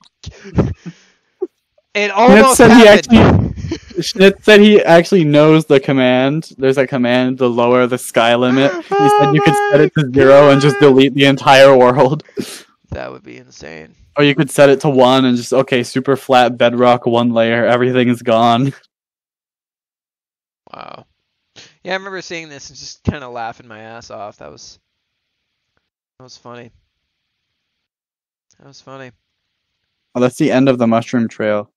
It almost happened. Schnitt said he actually knows the command. There's a command to lower the sky limit. He said you could set it to 0 and just delete the entire world. That would be insane. Or you could set it to 1 and just, okay, super flat bedrock, 1 layer, everything is gone. Wow. Yeah, I remember seeing this and just kind of laughing my ass off. That was funny. That was funny. Oh, that's the end of the mushroom trail.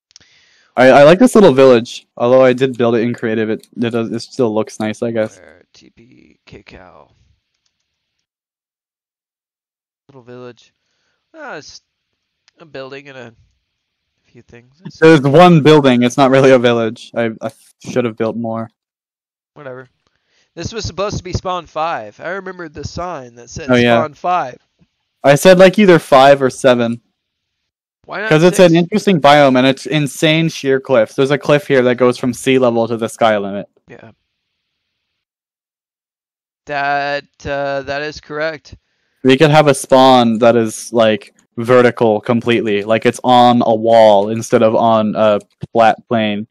I like this little village. Although I did build it in creative, it still looks nice, I guess. TP Kaycaul. Little village. It's a building and a few things. There's one building. It's not really a village. I should have built more. Whatever. This was supposed to be Spawn 5. I remember the sign that said Spawn 5. I said like either 5 or 7. Why not? Because it's an interesting biome and it's insane sheer cliffs. There's a cliff here that goes from sea level to the sky limit. Yeah. That is correct. We could have a spawn that is like vertical completely, like it's on a wall instead of on a flat plane.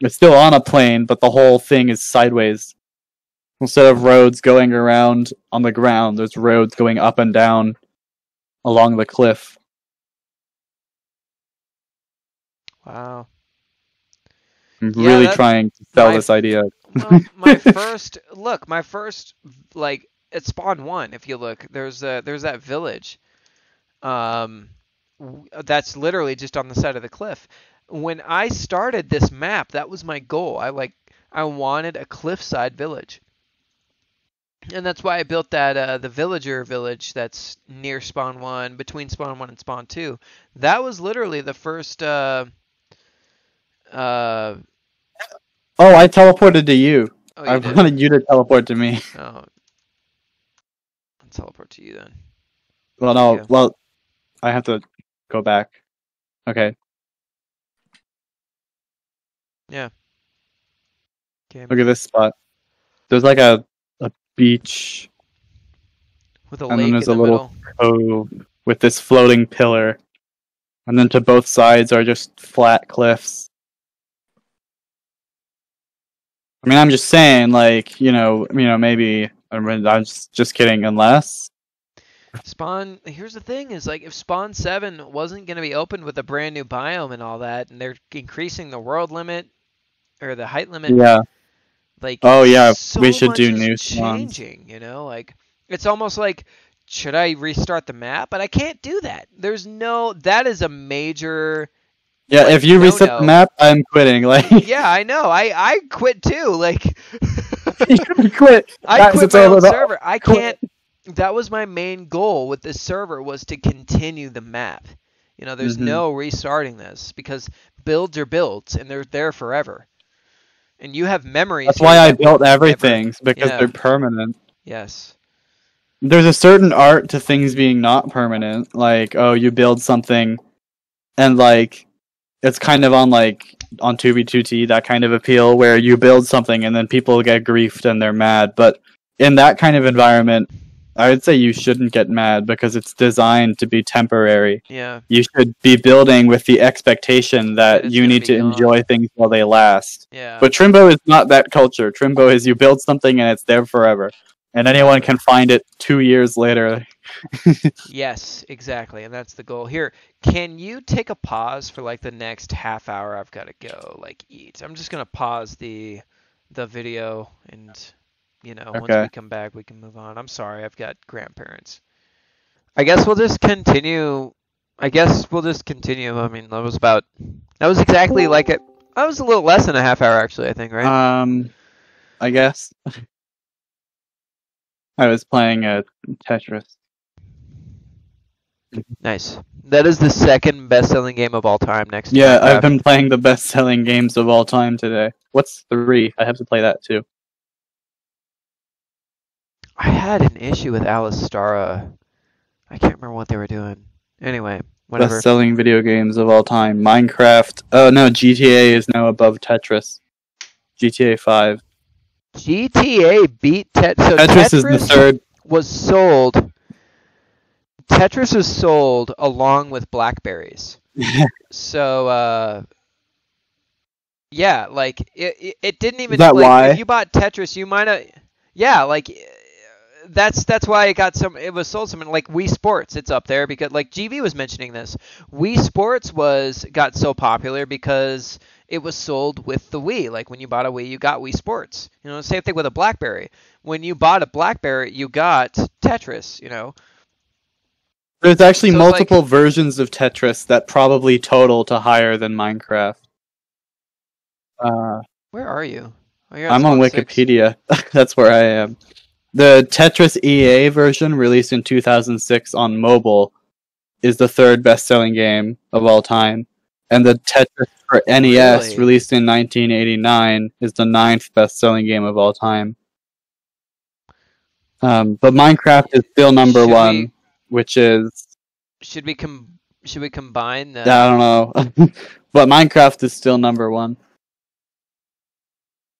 It's still on a plane, but the whole thing is sideways. Instead of roads going around on the ground, there's roads going up and down along the cliff. Wow. I'm really trying to sell this idea. Well, my first like at Spawn 1, if you look, there's that village. That's literally just on the side of the cliff. When I started this map, that was my goal. I wanted a cliffside village. And that's why I built that the villager village that's near Spawn 1, between Spawn 1 and Spawn 2. That was literally the first Oh, I teleported to you. Oh, I wanted you to teleport to me. Oh. I'll teleport to you then. Well, no. Well, I have to go back. Okay. Yeah. Okay. Look at this spot. There's like a beach. With a and lake then there's in a the little middle. cove with this floating pillar. And then to both sides are just flat cliffs. I mean, I'm just saying, like, you know, maybe I'm just kidding. Unless Spawn. Here's the thing: is like if Spawn 7 wasn't going to be opened with a brand new biome and all that, and they're increasing the world limit or the height limit. Yeah. Like. Oh yeah, so we should much do is new changing. You know, like it's almost like, should I restart the map? But I can't do that. That is a major. Yeah, like, if you reset the map, I'm quitting. Like. Yeah, I know. I quit too. Like. You quit. I quit my own server. I that was my main goal with this server, was to continue the map. You know, there's no restarting this because builds are builds and they're there forever. And you have memories. That's why I built everything, because they're permanent. Yes. There's a certain art to things being not permanent. Like, oh, you build something and like it's kind of on 2v2t, that kind of appeal where you build something and then people get griefed and they're mad. But in that kind of environment, I would say you shouldn't get mad because it's designed to be temporary. Yeah. You should be building with the expectation that you need to enjoy things while they last. Yeah. But Trimbo is not that culture. Trimbo is you build something and it's there forever. And anyone can find it 2 years later. Yes, exactly. And that's the goal. Here, can you take a pause for like the next half hour? I've got to go eat. I'm just going to pause the video and, once we come back, we can move on. I'm sorry. I've got grandparents. I guess we'll just continue. I mean, that was exactly like it. That was a little less than a half hour, actually, I think, right? I guess. I was playing Tetris. Nice. That is the second best-selling game of all time next to Yeah, Minecraft. I've been playing the best-selling games of all time today. What's 3? I have to play that too. I had an issue with Alistara. I can't remember what they were doing. Anyway, whatever. Best-selling video games of all time. Minecraft. Oh no, GTA is now above Tetris. GTA 5. GTA beat Tetris. So Tetris is the third. Tetris was sold along with Blackberries. So, yeah, it didn't even. Is that why? If you bought Tetris, you might have. Yeah, that's why it got some. It was sold some like Wii Sports. It's up there because GB was mentioning this. Wii Sports got so popular because it was sold with the Wii. Like when you bought a Wii, you got Wii Sports. Same thing with a BlackBerry. When you bought a BlackBerry, you got Tetris. There's actually multiple versions of Tetris that probably total to higher than Minecraft. Where are you? Oh, I'm on Wikipedia. That's where I am. The Tetris EA version, released in 2006 on mobile, is the third best-selling game of all time. And the Tetris for NES, released in 1989, is the 9th best-selling game of all time. But Minecraft is still number 1. Which is... Should we combine the... I don't know. But Minecraft is still number 1.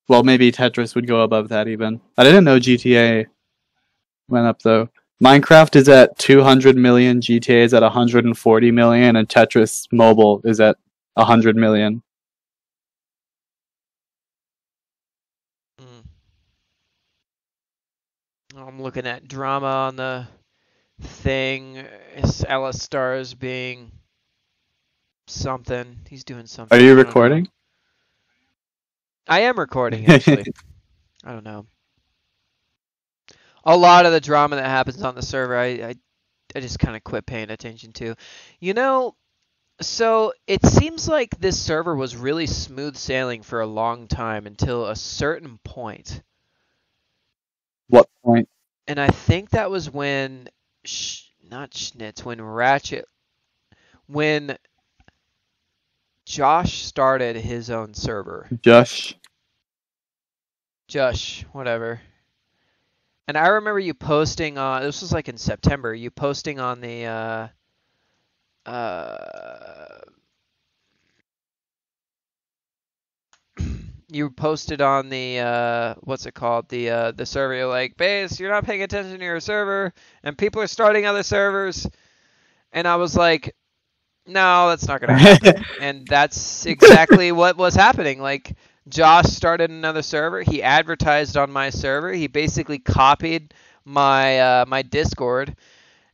Well, maybe Tetris would go above that even. I didn't know GTA went up, though. Minecraft is at 200 million, GTA is at 140 million, and Tetris Mobile is at 100 million. I'm looking at drama on the thing. Alistar's being something. He's doing something. Are you recording? I am recording, actually. I don't know. A lot of the drama that happens on the server, I just kind of quit paying attention to. So it seems like this server was really smooth sailing for a long time until a certain point. What point? And I think that was when, not Schnitz, when Josh started his own server. Josh, whatever. And I remember you posting on, this was in September, you posting on the, you posted on the, what's it called, the server, you're like, Base, you're not paying attention to your server, and people are starting other servers. And I was like, no, that's not going to happen. And that's exactly what was happening. Josh started another server. He advertised on my server. He basically copied my my Discord.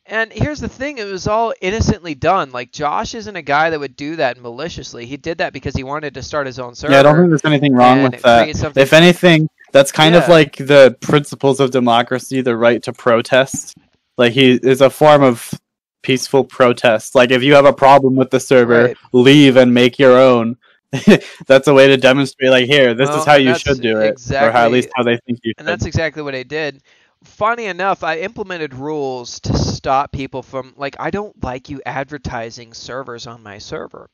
And here's the thing, it was all innocently done. Josh isn't a guy that would do that maliciously. He did that because he wanted to start his own server. Yeah, I don't think there's anything wrong with that. If anything, that's kind of like the principles of democracy, the right to protest. He is a form of peaceful protest. If you have a problem with the server, leave and make your own. That's a way to demonstrate, here, this is how you should do it. Exactly. Or at least how they think you should. And that's exactly what I did. funny enough, I implemented rules to stop people from, like, I don't like you advertising servers on my server,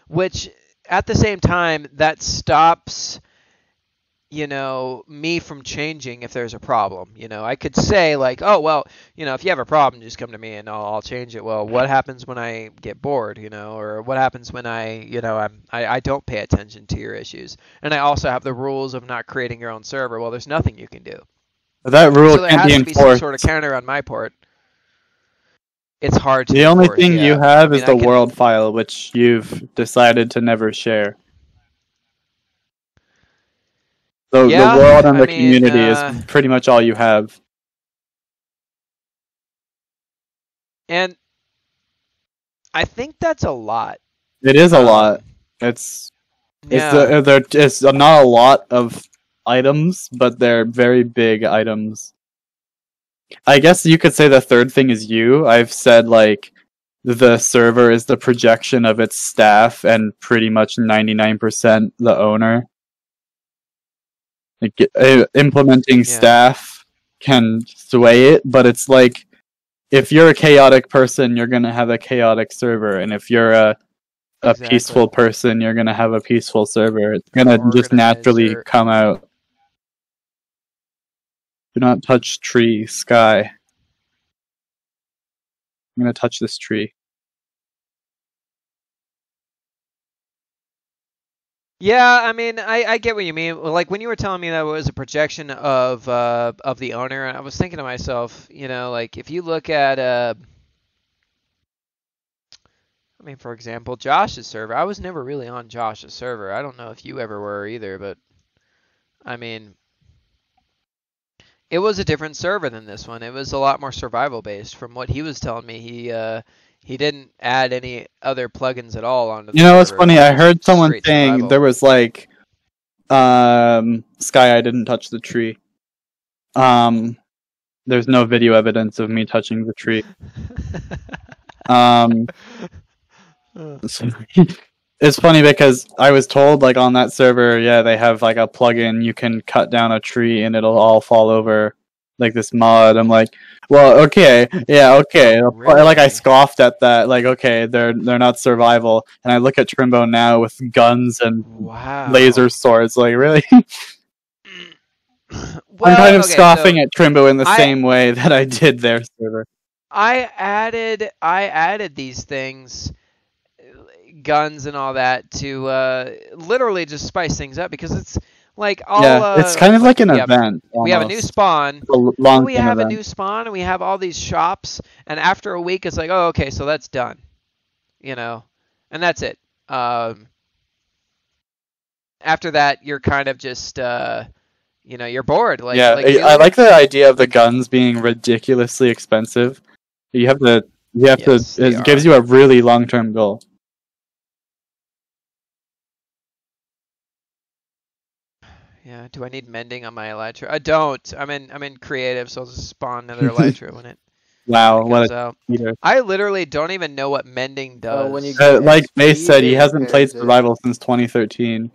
which at the same time, that stops, me from changing if there's a problem. I could say, like, oh, well, if you have a problem, just come to me and I'll change it. Well, what happens when I get bored, or what happens when I don't pay attention to your issues? And I also have the rules of not creating your own server. Well, there's nothing you can do. That rule so there can't has be to be some enforced. sort of counter on my part. It's hard to The only enforce, thing yeah. you have is I the can- world file, which you've decided to never share. The world and the community is pretty much all you have. And I think that's a lot. It is a lot. It's not a lot of items, but they're very big items. I guess you could say the third thing is you. I've said, like, the server is the projection of its staff and pretty much 99% the owner. Like, implementing staff can sway it, but it's like, if you're a chaotic person, you're going to have a chaotic server, and if you're a peaceful person, you're going to have a peaceful server. It's going to just naturally come out. Do not touch tree, sky. I'm going to touch this tree. Yeah, I mean, I get what you mean. Like, when you were telling me that it was a projection of the owner, I was thinking to myself, like, if you look at I mean, for example, Josh's server. I was never really on Josh's server. I don't know if you ever were either, but I mean, it was a different server than this one. It was a lot more survival based. From what he was telling me, he didn't add any other plugins at all onto the server. What's funny? I heard someone saying there was, like, Sky, I didn't touch the tree. There's no video evidence of me touching the tree. It's funny because I was told, like, on that server, yeah, they have, like, a plugin, you can cut down a tree and it'll all fall over, like, this mod. I'm like, well, okay, yeah, okay. Really? Like, I scoffed at that, like, okay, they're not survival. And I look at Trimbo now with guns and laser swords, like, really? Well, I'm kind of scoffing at Trimbo in the same way that I did their server. I added these things, guns and all that, to literally just spice things up, because it's like all it's kind of like an event. Almost. We have a new spawn. We have a new spawn, and we have all these shops, and after a week, it's like, oh, okay, so that's done, and that's it. After that, you're kind of just you're bored. Like, I like the idea of the guns being ridiculously expensive. You have to. It gives you a really long-term goal. Yeah. Do I need mending on my elytra? I don't. I'm in creative, so I'll just spawn another elytra when it. Wow, what a cheater. I literally don't even know what mending does. When you like Base said, he hasn't played survival since 2013.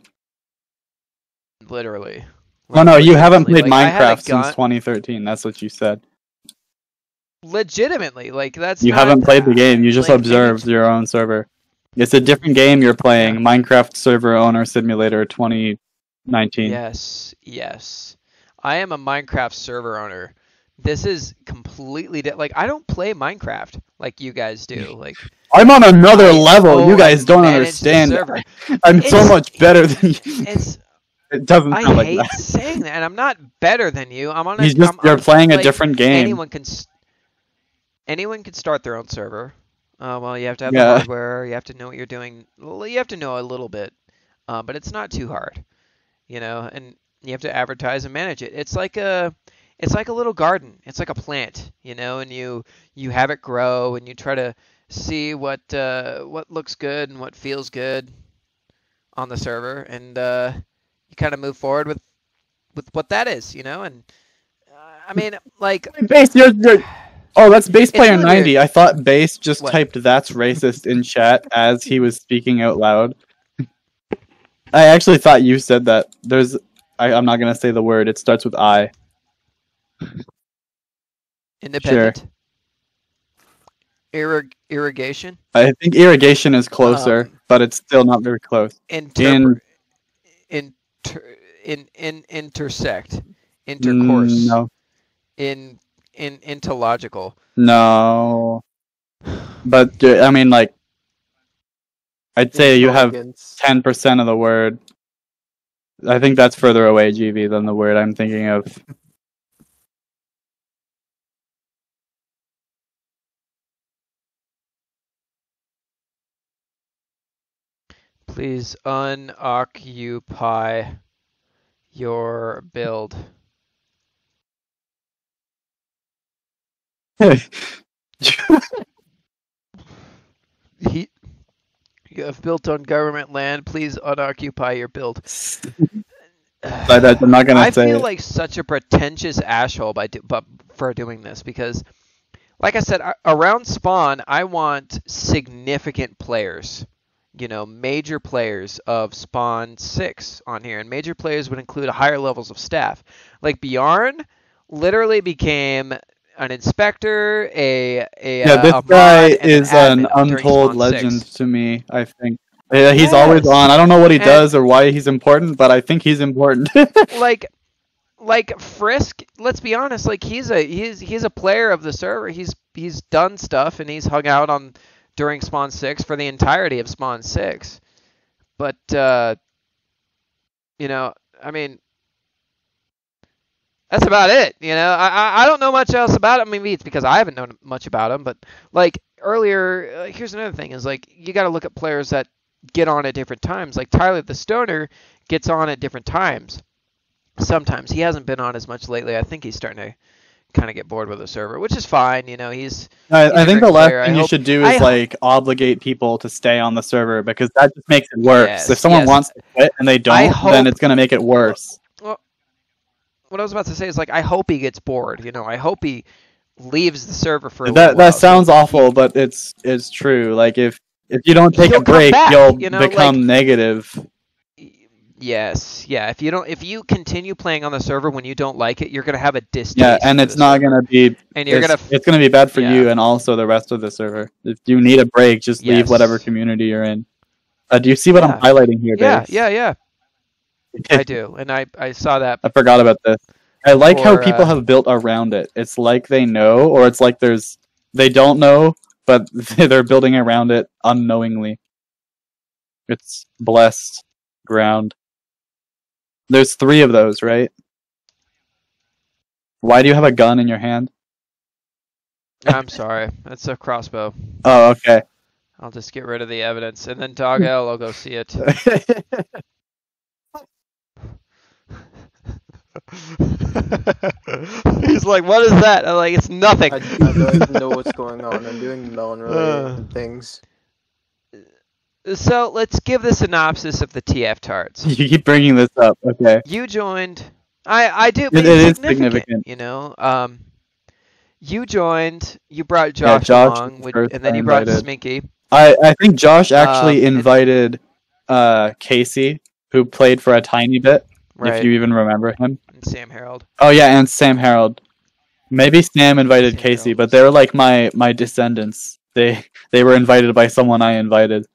Literally. Oh no, you haven't played Minecraft since 2013. That's what you said. Legitimately, like, that's. You haven't played the game. You just observed your own server. It's a different game you're playing. Minecraft Server Owner Simulator 2019. Yes. I am a Minecraft server owner. This is completely like, I don't play Minecraft like you guys do. Like, I'm on another level. You guys don't understand. I'm so much better than you. It doesn't sound like that. I hate saying that, and I'm not better than you. I'm on. You're playing a different game. Anyone can start their own server. Well, you have to have the hardware. You have to know what you're doing. Well, you have to know a little bit, but it's not too hard, And you have to advertise and manage it. It's like a little garden. It's like a plant, And you have it grow, and you try to see what looks good and what feels good on the server, and you kind of move forward with what that is, And I mean, like, Base, you're oh, that's Base Player really 90. Weird. I thought Base just typed "that's racist" in chat as he was speaking out loud. I actually thought you said that. I'm not gonna say the word. It starts with I. Independent. Irrigation. I think irrigation is closer, but it's still not very close. Intersect. Intercourse. No. Intological. No. But I mean, like, I'd say you have 10% of the word. I think that's further away, GV, than the word I'm thinking of. Please unoccupy your build. You have built on government land. Please unoccupy your build. But I'm not gonna say. I feel like such a pretentious asshole for doing this because, like I said, around spawn, I want significant players. Major players of Spawn 6 on here, and major players would include higher levels of staff. Like Bjarn literally became an inspector, this guy is an untold legend 6. To me, I think. He's always on. I don't know what he does or why he's important, but I think he's important. like Frisk, let's be honest, like he's a player of the server. He's done stuff and he's hung out during Spawn 6 for the entirety of Spawn 6. But, I mean, that's about it. I don't know much else about him. Maybe it's because I haven't known much about him. But, like, earlier, here's another thing is, like, you got to look at players that get on at different times. Like, Tyler the Stoner gets on at different times. Sometimes. He hasn't been on as much lately. I think he's starting to kind of get bored with the server, which is fine. He's I think the last thing you should do is obligate people to stay on the server because that just makes it worse. Yes, if someone wants to quit and they don't, then it's going to make it worse. Well, what I was about to say is I hope he gets bored. I hope he leaves the server for a little while. That sounds awful, but it's true. Like if you don't take a break, you'll become negative. Yes, yeah. If you continue playing on the server when you don't like it, you're gonna have a distaste. Yeah, and it's not gonna be. And it's gonna be bad for you and also the rest of the server. If you need a break, just leave whatever community you're in. Do you see what I'm highlighting here, Dave? Yeah. I do, and I saw that. I forgot about this. I like how people have built around it. It's like they know, or it's like they don't know, but they're building around it unknowingly. It's blessed ground. There's 3 of those, right? Why do you have a gun in your hand? I'm sorry. That's a crossbow. Oh, okay. I'll just get rid of the evidence. And then Dog L, I'll go see it. He's like, what is that? I'm like, it's nothing. I don't even know what's going on. I'm doing melon-related things. So let's give the synopsis of the TF tarts. You keep bringing this up, okay? You joined. I do. But it is significant. You joined. You brought Josh along, and then you brought Sminky. I think Josh actually invited Casey, who played for a tiny bit. Right. If you even remember him. And Sam Harold. Oh yeah, and Sam Harold. Maybe Sam invited Casey, but they were like my descendants. They were invited by someone I invited.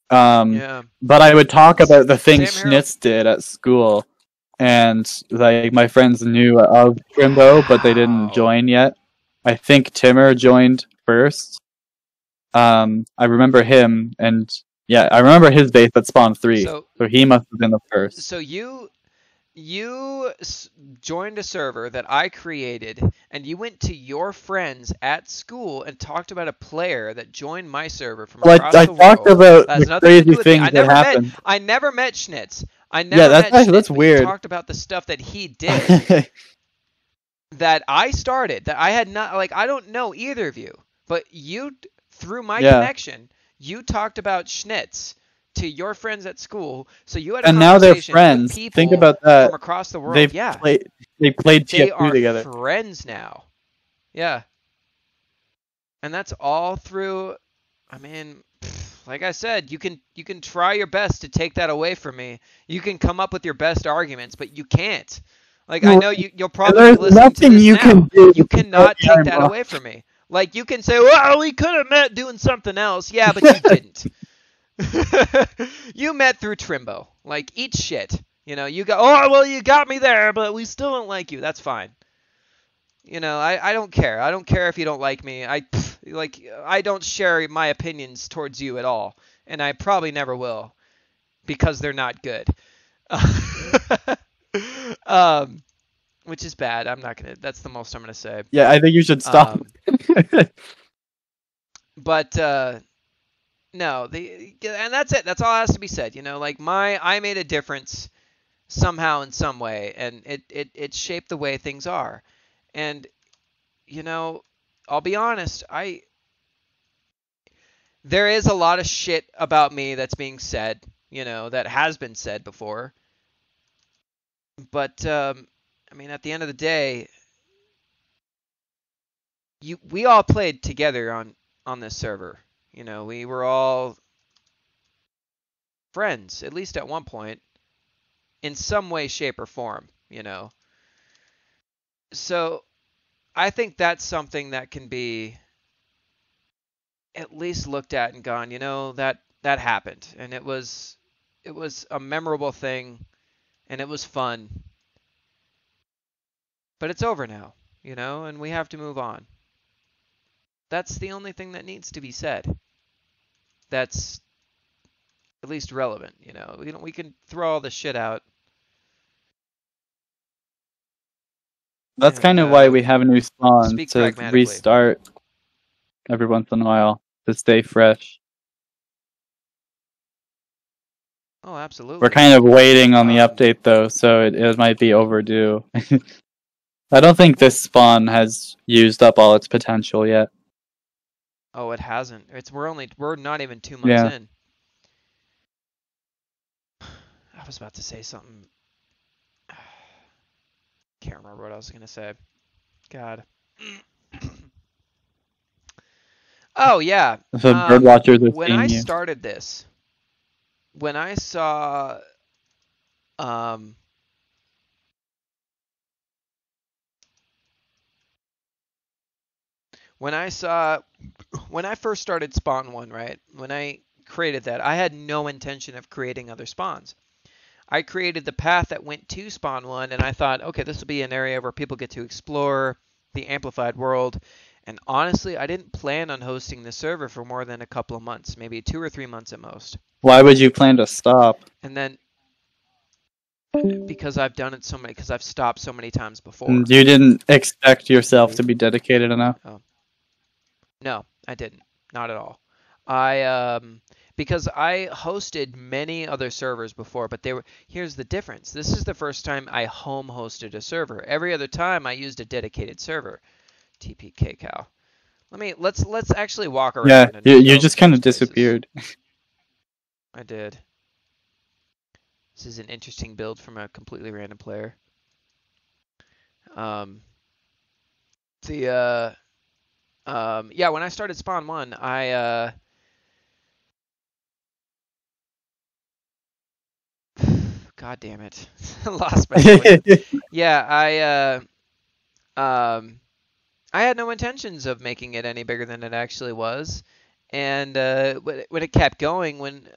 But I would talk about the things Schnitz did at school, and like my friends knew of Trimbo, but they didn't join yet. I think Timmer joined first. I remember him, and I remember his base at Spawn 3, so he must have been the first. So you joined a server that I created, and you went to your friends at school and talked about a player that joined my server from across the world. I talked about the crazy things that happened. I never met Schnitz. I never met Schnitz. That's weird. We talked about the stuff that he did that I started, that I had not, I don't know either of you, but you, through my connection, you talked about Schnitz to your friends at school, so you had a and now they're conversation friends. With people Think about that. From across the world. They played TF2 together. They are friends now. Yeah. And that's all through. I mean, like I said, you can try your best to take that away from me. You can come up with your best arguments, but you can't. Like, I know you'll probably be There's listening to nothing this you now. can do. You cannot take that Mark. away from me. Like, you can say, well, we could have met doing something else. Yeah, but you didn't. You met through Trimbo. Like, eat shit. You know, you go, oh, well, you got me there, but we still don't like you. That's fine. You know, I don't care. I don't care if you don't like me. I don't share my opinions towards you at all, and I probably never will because they're not good. um, which is bad. I'm not gonna. That's the most I'm gonna say. Yeah, I think you should stop. But no, and that's it. That's all that has to be said. You know, like I made a difference somehow in some way, and it shaped the way things are. And you know, I'll be honest, there is a lot of shit about me that's being said, you know, that has been said before. But I mean, at the end of the day, we all played together on this server. You know, we were all friends, at least at one point, in some way, shape, or form, you know. So I think that's something that can be at least looked at and gone, you know, that happened, and it was a memorable thing, and it was fun. But it's over now, you know, and we have to move on. That's the only thing that needs to be said. That's at least relevant, you know. We can throw all this shit out. That's kind of why we have a new spawn to restart every once in a while to stay fresh. Oh, absolutely. We're kind of waiting on the update though, so it might be overdue. I don't think this spawn has used up all its potential yet. Oh, it hasn't. We're not even 2 months in. I was about to say something. Can't remember what I was gonna say. God. Oh yeah. The bird watchers are when I started this, when I saw when I first started Spawn 1, right? When I created that, I had no intention of creating other spawns. I created the path that went to Spawn 1, and I thought, okay, this will be an area where people get to explore the amplified world. And honestly, I didn't plan on hosting the server for more than a couple of months, maybe 2 or 3 months at most. Why would you plan to stop? And then, because I've done it so many, because I've stopped so many times before. You didn't expect yourself to be dedicated enough? Oh. No, I didn't. Not at all. Because I hosted many other servers before, but here's the difference. This is the first time I home hosted a server. Every other time I used a dedicated server. TP Kaycaul. Let's actually walk around. Yeah, you just kind of disappeared. I did. This is an interesting build from a completely random player. Yeah, when I started Spawn 1, I God damn it. Lost my voice. Yeah, I had no intentions of making it any bigger than it actually was. And when it kept going,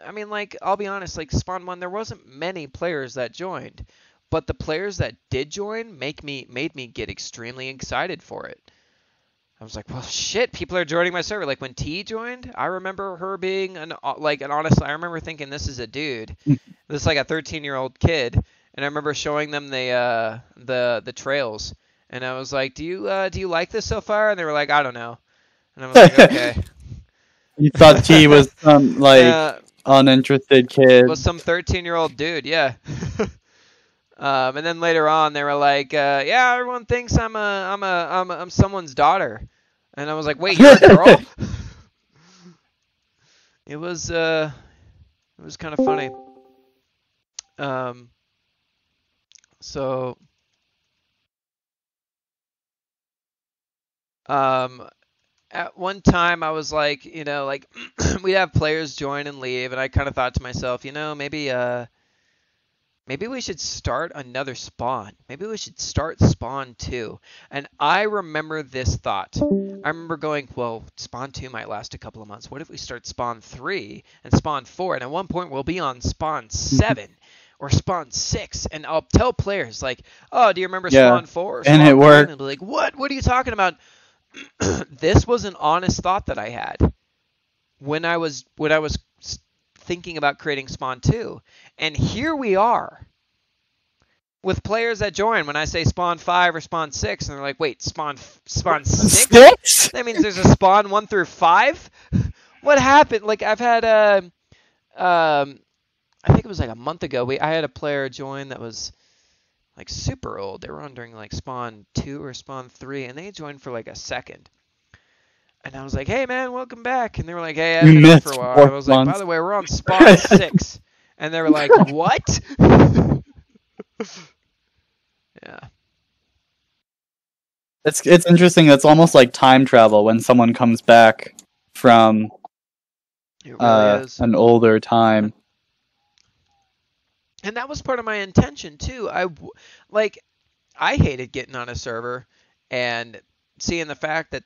I'll be honest, like Spawn 1, there wasn't many players that joined. But the players that did join made me get extremely excited for it. I was like, well, shit, people are joining my server. Like when T joined, I remember her being honestly, I remember thinking this is a dude. This is like a 13-year-old kid, and I remember showing them the trails, and I was like, do you like this so far? And they were like, I don't know. And I was like, okay. You thought T was some uninterested kid. Was some 13-year-old dude, yeah. And then later on, they were like, "Yeah, everyone thinks I'm someone's daughter," and I was like, "Wait, you're a girl?" It was kind of funny. At one time, I was like, we'd have players join and leave, and I kind of thought to myself, maybe maybe we should start another spawn. Maybe we should start spawn 2. And I remember this thought. I remember going, well, spawn 2 might last a couple of months. What if we start spawn 3 and spawn 4? And at one point we'll be on spawn 7 or spawn 6. And I'll tell players like, oh, do you remember spawn 4? Or spawn and it worked. And they'll be like, what? What are you talking about? This was an honest thought that I had when I was thinking about creating Spawn 2. And here we are with players that join when I say Spawn 5 or Spawn 6, and they're like, wait, Spawn 6? That means there's a Spawn 1 through 5? What happened? Like, I've had, I think it was like a month ago, I had a player join that was like super old. They were on during like Spawn 2 or Spawn 3, and they joined for like a second. And I was like, hey, man, welcome back. And they were like, hey, I've been here for a while. I was like, by the way, we're on Spawn 6. And they were like, what? Yeah. It's interesting. It's almost like time travel when someone comes back from an older time. And that was part of my intention, too. I hated getting on a server and seeing the fact that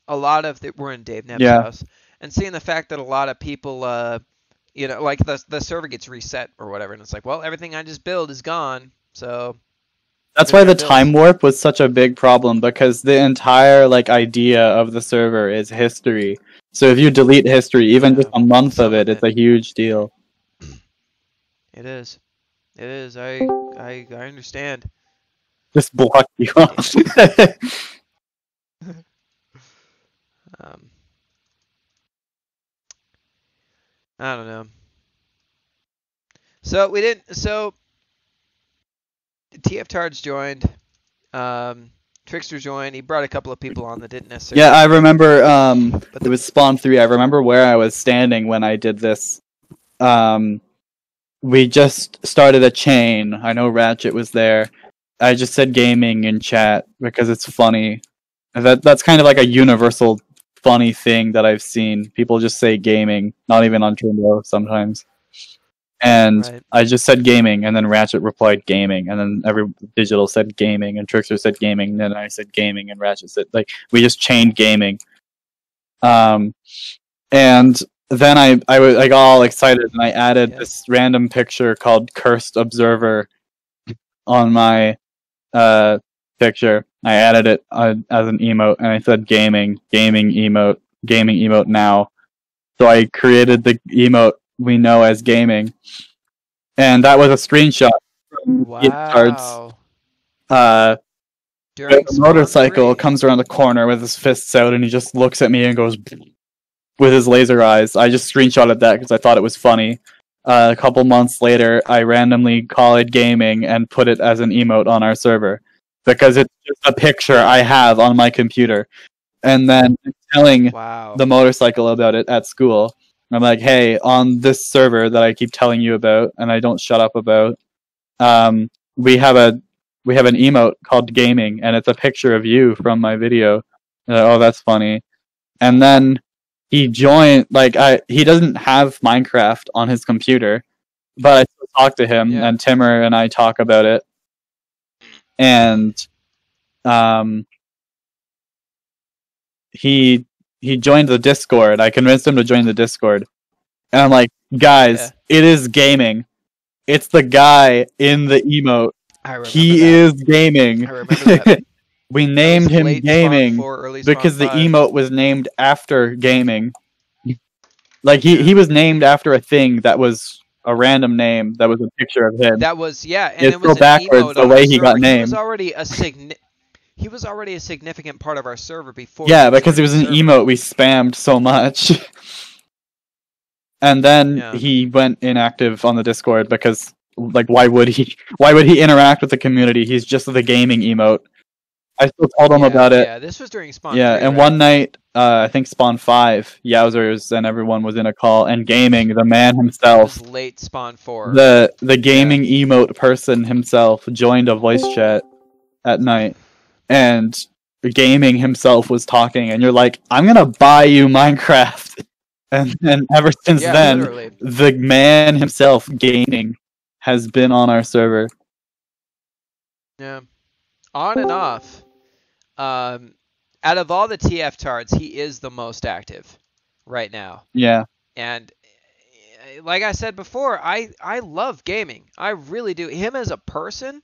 a lot of we're in Dave Neb's house, and seeing the fact that a lot of people, like the server gets reset or whatever, and it's like, well, everything I just build is gone, so. That's why the time warp was such a big problem, because the entire idea of the server is history. So if you delete history, even just a month of it, it's a huge deal. It is. It is. I understand. Just block you off. I don't know. So we didn't. So TF Tards joined. Trickster joined. He brought a couple of people on that didn't necessarily. Yeah, I remember. It was Spawn 3. I remember where I was standing when I did this. We just started a chain. I know Ratchet was there. I just said gaming in chat because it's funny. That's kind of like a universal funny thing that I've seen. People just say gaming, not even on Trimbo sometimes. And I just said gaming, and then Ratchet replied gaming, and then every Digital said gaming, and Trickster said gaming, and then I said gaming, and Ratchet said, we just chained gaming. And then I was all excited, and I added this random picture called Cursed Observer on my picture. I added it as an emote, and I said gaming emote now. So I created the emote we know as gaming, and that was a screenshot from wow. The motorcycle comes around the corner with his fists out, and he just looks at me and goes with his laser eyes. I just screenshotted that because I thought it was funny. A couple months later, I randomly called it gaming and put it as an emote on our server because it's just a picture I have on my computer. And then telling the motorcycle about it at school. I'm like, hey, on this server that I keep telling you about and I don't shut up about, we have an emote called gaming, and it's a picture of you from my video. Oh, that's funny. And then he joined, he doesn't have Minecraft on his computer, but I still talk to him, and Timmer and I talk about it. And he joined the Discord. I convinced him to join the Discord. And I'm like, guys, it is gaming. It's the guy in the emote. He is gaming. I remember that. We named him gaming because the emote was named after gaming. He was named after a thing that was a random name that was a picture of him. That was, and it's it was backwards the way he got named. He was already a significant part of our server before. Yeah, because it was an emote we spammed so much. And then he went inactive on the Discord because, why would he? Why would he interact with the community? He's just the gaming emote. I still told him about it. Yeah, this was during Spawn 3, and one night, I think Spawn 5, Yowzers and everyone was in a call, and gaming, the man himself. It was late Spawn 4. The gaming emote person himself joined a voice chat at night, and gaming himself was talking, and you're like, I'm gonna buy you Minecraft. And ever since then, literally. The man himself, gaming, has been on our server. Yeah, on and off. Out of all the TF tards, he is the most active right now. Yeah. And like I said before, I love gaming. I really do. Him as a person,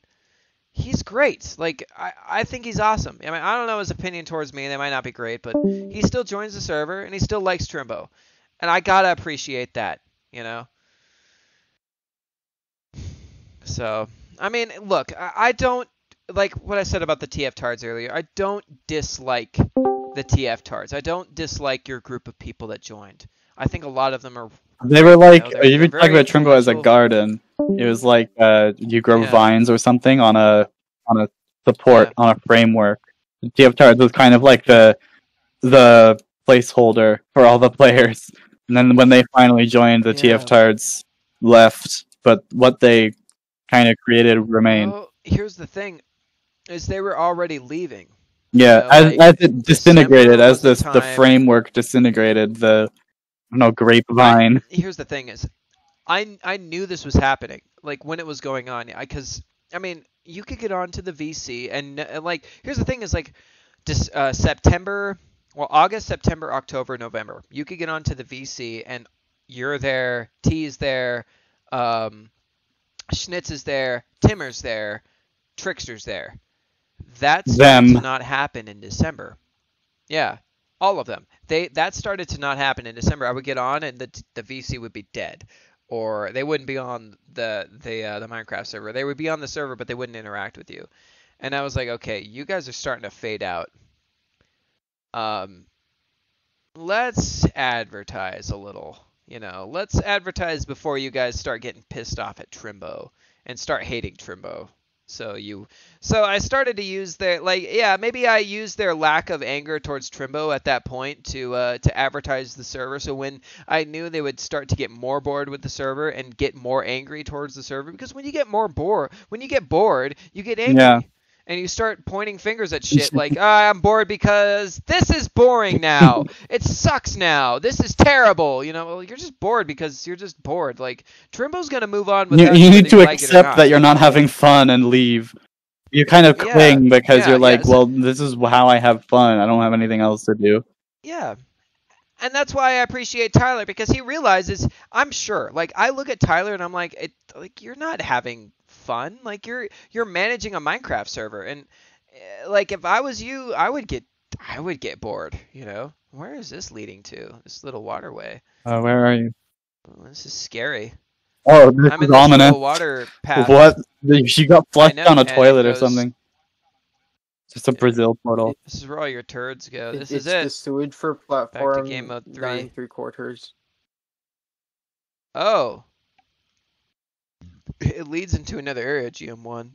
he's great. Like, I think he's awesome. I mean, I don't know his opinion towards me. They might not be great, but he still joins the server, and he still likes Trimbo. And I gotta appreciate that, you know? So, I mean, look, I don't, like what I said about the TF tards earlier, I don't dislike the TF tards. I don't dislike your group of people that joined. I think a lot of them are... They were like, you know, you even talk about Trimbo as a garden. It was like you grow vines or something on a support, on a framework. TF tards was kind of like the placeholder for all the players. And then when they finally joined, the TF tards left, but what they kind of created remained. Well, here's the thing, is they were already leaving. Yeah, you know, as it disintegrated, as the framework disintegrated, the grapevine. Here's the thing is, I knew this was happening, like when it was going on, because I mean, you could get onto the VC and like, here's the thing is like, September, well, August, September, October, November, you could get onto the VC and you're there, T's there, Schnitz is there, Timmer's there, Trickster's there. That started to not happen in December. Yeah, all of them. That started to not happen in December. I would get on and the VC would be dead, or they wouldn't be on the Minecraft server. They would be on the server, but they wouldn't interact with you. And I was like, okay, you guys are starting to fade out. Let's advertise a little. You know, let's advertise before you guys start getting pissed off at Trimbo and start hating Trimbo. So I started to use their, like, yeah, maybe I used their lack of anger towards Trimbo at that point to advertise the server. So when I knew they would start to get more bored with the server and get more angry towards the server, because when you get bored, you get angry. Yeah. And you start pointing fingers at shit like, I'm bored because this is boring now. It sucks now. This is terrible. You know, well, you're just bored because you're just bored. Like, Trimbo's going to move on with that. You need to accept that you're not having fun and leave. You kind of cling because you're like, well, this is how I have fun. I don't have anything else to do. Yeah. And that's why I appreciate Tyler, because he realizes, I'm sure, like, I look at Tyler and I'm like, you're not having fun. Like, you're managing a Minecraft server, and like, if I was you, I would get bored, you know. Where is this leading to? This little waterway. Where are you? Oh, this is scary. Oh, this is ominous. Little water path. What? You got flushed down a toilet or something. Just a Brazil portal. This is where all your turds go. This is it. The sewage for platform. Back to game mode 3. 9¾ Oh. It leads into another area, GM1.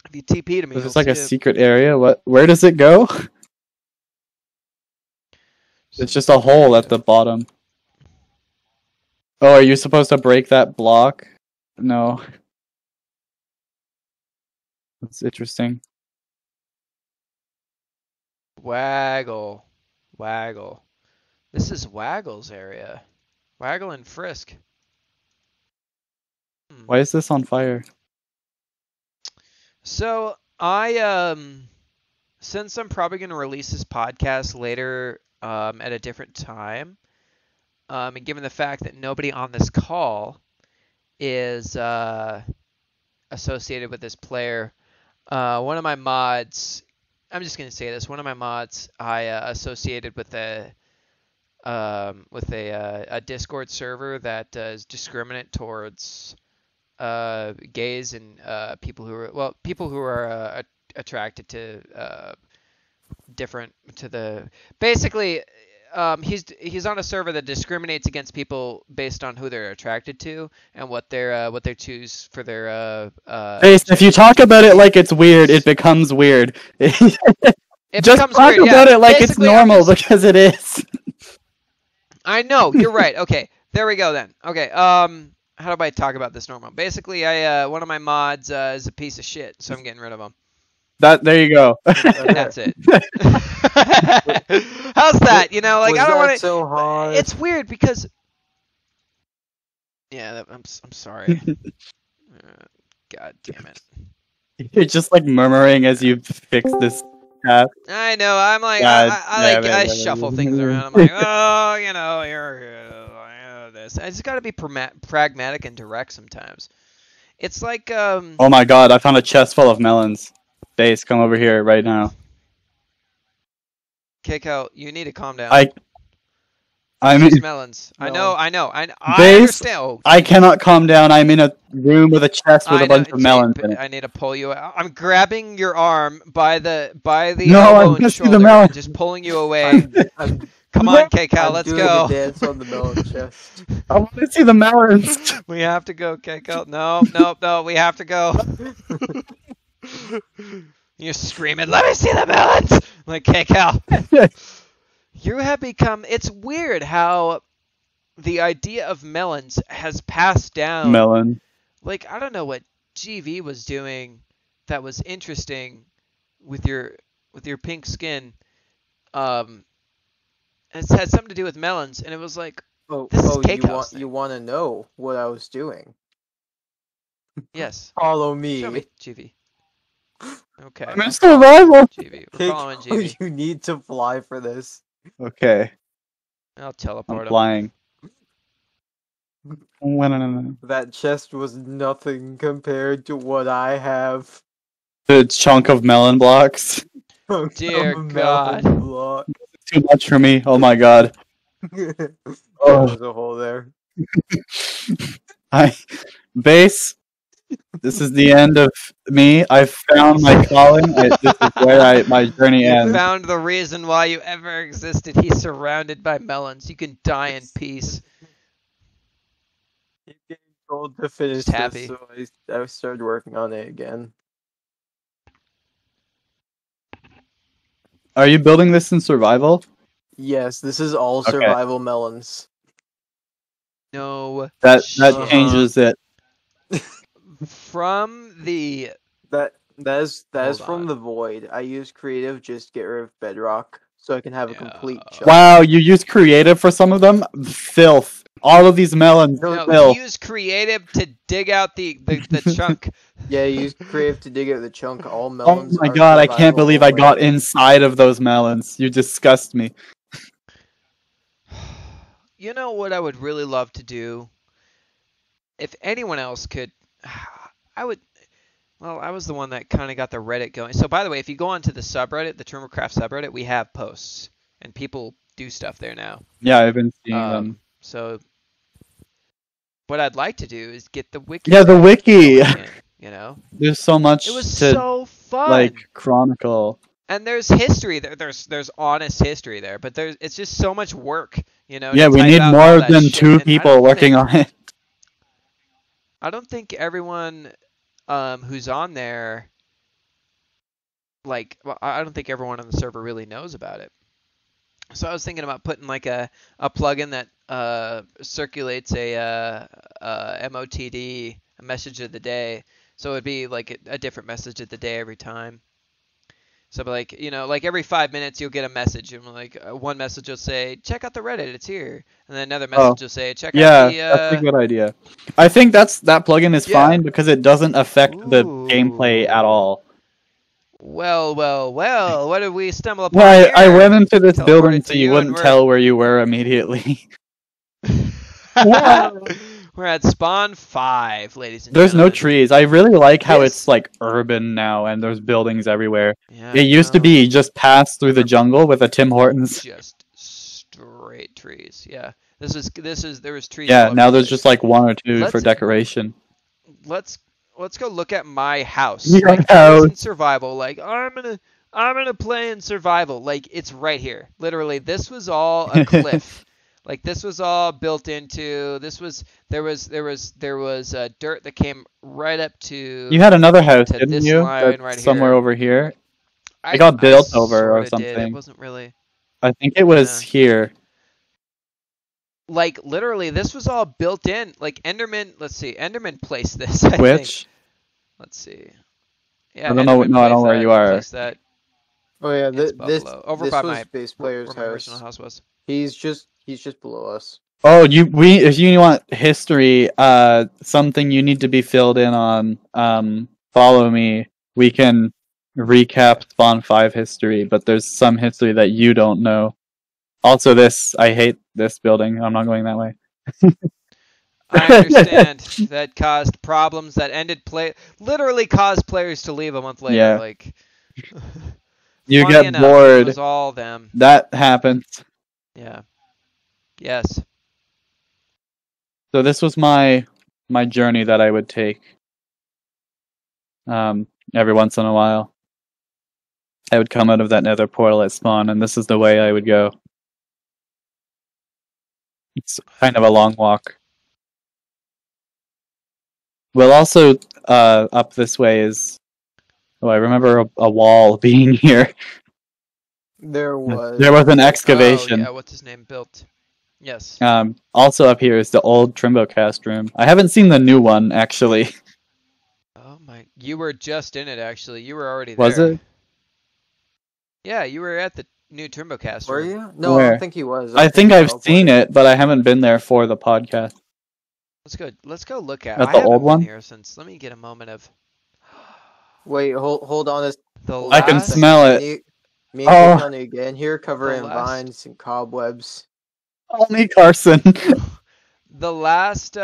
If you TP to me, it's like a secret area. Where does it go? It's just a hole at the bottom. Oh, are you supposed to break that block? No. That's interesting. Waggle. This is Waggle's area. Waggle and Frisk. Why is this on fire? So since I'm probably going to release this podcast later at a different time, and given the fact that nobody on this call is associated with this player, one of my mods, I'm just going to say this, one of my mods I associated with a Discord server that is discriminate towards gays and people who are attracted to basically he's on a server that discriminates against people based on who they're attracted to and what they choose for their if you talk about it like it's weird, it becomes weird. Just talk about it like it's normal, because it is. I know, you're right. Okay, there we go then. Okay, how do I talk about this normal? Basically, one of my mods is a piece of shit, so I'm getting rid of him. There you go. That's it. How's that? You know, like, I don't want to. So hard? It's weird because Yeah, I'm sorry. God damn it. You're just like murmuring as you fix this task. I know. I'm like, God damn I it. shuffle things around. I'm like, oh, I know this. I just got to be pragmatic and direct sometimes. It's like, Oh my god, I found a chest full of melons. Base, come over here right now. Kaycaul, you need to calm down. I'm It's just in melons. Melons. I know. I Base, understand. Oh, I cannot calm down. I'm in a room with a chest with a bunch of melons in it. I need to pull you out. I'm grabbing your arm by the No, I elbow wanna and see the shoulder melon. and just pulling you away. Come on, Kaycaul, let's go. I'm doing a dance on the melon chest. I want to see the melons. We have to go, Kaycaul. No, we have to go. You're screaming, let me see the melons! I'm like, Kaycaul. You have become... It's weird how the idea of melons has passed down. Melon. Like, I don't know what GV was doing that was interesting with your pink skin. It had something to do with melons, and it was like, this is Kaycaul's you want to know what I was doing? Yes. Follow me. Show me, GV. Okay. I'm in survival. GV. We're following GV. You need to fly for this. Okay. I'll teleport I'm him. flying. That chest was nothing compared to what I have. The chunk of melon blocks. Dear God. Block. Too much for me. Oh my god. There's a hole there. Base. This is the end of me. I found my calling. This is where my journey ends. You found the reason why you ever existed. He's surrounded by melons. You can die in peace. He's getting told to finish this, so I started working on it again. Are you building this in survival? Yes, this is all survival melons. No. That changes it. From the that is from the void. I use creative just to get rid of bedrock, so I can have a complete chunk. Wow, you use creative for some of them? Filth. All of these melons. No, filth. use creative to dig out the chunk. Yeah, use creative to dig out the chunk. All melons. Oh my god, I can't believe I got inside of those melons. You disgust me. You know what I would really love to do? If anyone else could, I would. Well, I was the one that kind of got the Reddit going. So, by the way, if you go onto the subreddit, the Trimbocast subreddit, we have posts, and people do stuff there now. Yeah, I've been seeing them. So, what I'd like to do is get the wiki. Yeah, the wiki. You know, there's so much. It was so fun. Like chronicle. And there's history there. There's honest history there, but it's just so much work. You know. Yeah, we need more than 2 people working on it. I don't think everyone who's on there, like, well, I don't think everyone on the server really knows about it. So I was thinking about putting like a plugin that circulates a MOTD, a message of the day. So it'd be like a different message of the day every time. So like, you know, like every 5 minutes you'll get a message, and like one message will say, check out the Reddit, it's here. And then another message will say, check out the... Yeah, that's a good idea. I think that plugin is fine because it doesn't affect the gameplay at all. Well, what did we stumble upon here? I went into this building so you wouldn't tell where you were immediately. We're at spawn 5, ladies and There's gentlemen. no trees. I really like how it's like urban now and there's buildings everywhere. Yeah, it used to be just pass through the jungle with a Tim Hortons. Just straight trees. Yeah. There was trees. Yeah, now there's just like 1 or 2 for decoration. Let's go look at my house. Your like, I was in survival. Like I'm gonna play in survival. Like it's right here. Literally, this was all a cliff. Like this was all built into. There was dirt that came right up to. You had another house, didn't you? Right somewhere here. over here. It got built over or something. It wasn't really. I think it was here. Like literally, this was all built in. Like Enderman. Let's see. Enderman placed this. Which? Let's see. Yeah, I don't know. No, I don't know where you are. That. Oh yeah, this over this by was my base player's where my house. original house was. He's just below us. Oh, if you want history, something you need to be filled in on, follow me. We can recap Spawn 5 history, but there's some history that you don't know. Also, I hate this building. I'm not going that way. I understand that caused problems that literally caused players to leave a month later. Yeah. Like, you funny get enough, bored. It was all them. That happens. Yeah. Yes. So this was my journey that I would take. Every once in a while, I would come out of that nether portal at spawn, and this is the way I would go. It's kind of a long walk. Well, also up this way is. Oh, I remember a wall being here. There was. There was an excavation. Oh, yeah, what's his name built? Yes. Also up here is the old Trimbocast room. I haven't seen the new one actually. Oh my! You were just in it actually. You were already there. Was it? Yeah, you were at the new Trimbocast room. Were you? No, Where? I don't think he was. I think I've seen it, but I haven't been there for the podcast. Let's go look at. At the old one? Here since. Let me get a moment of. Wait, hold on. I can smell it. Me and Kaycaul need to get in here, covering vines and cobwebs. Call me Carson. The last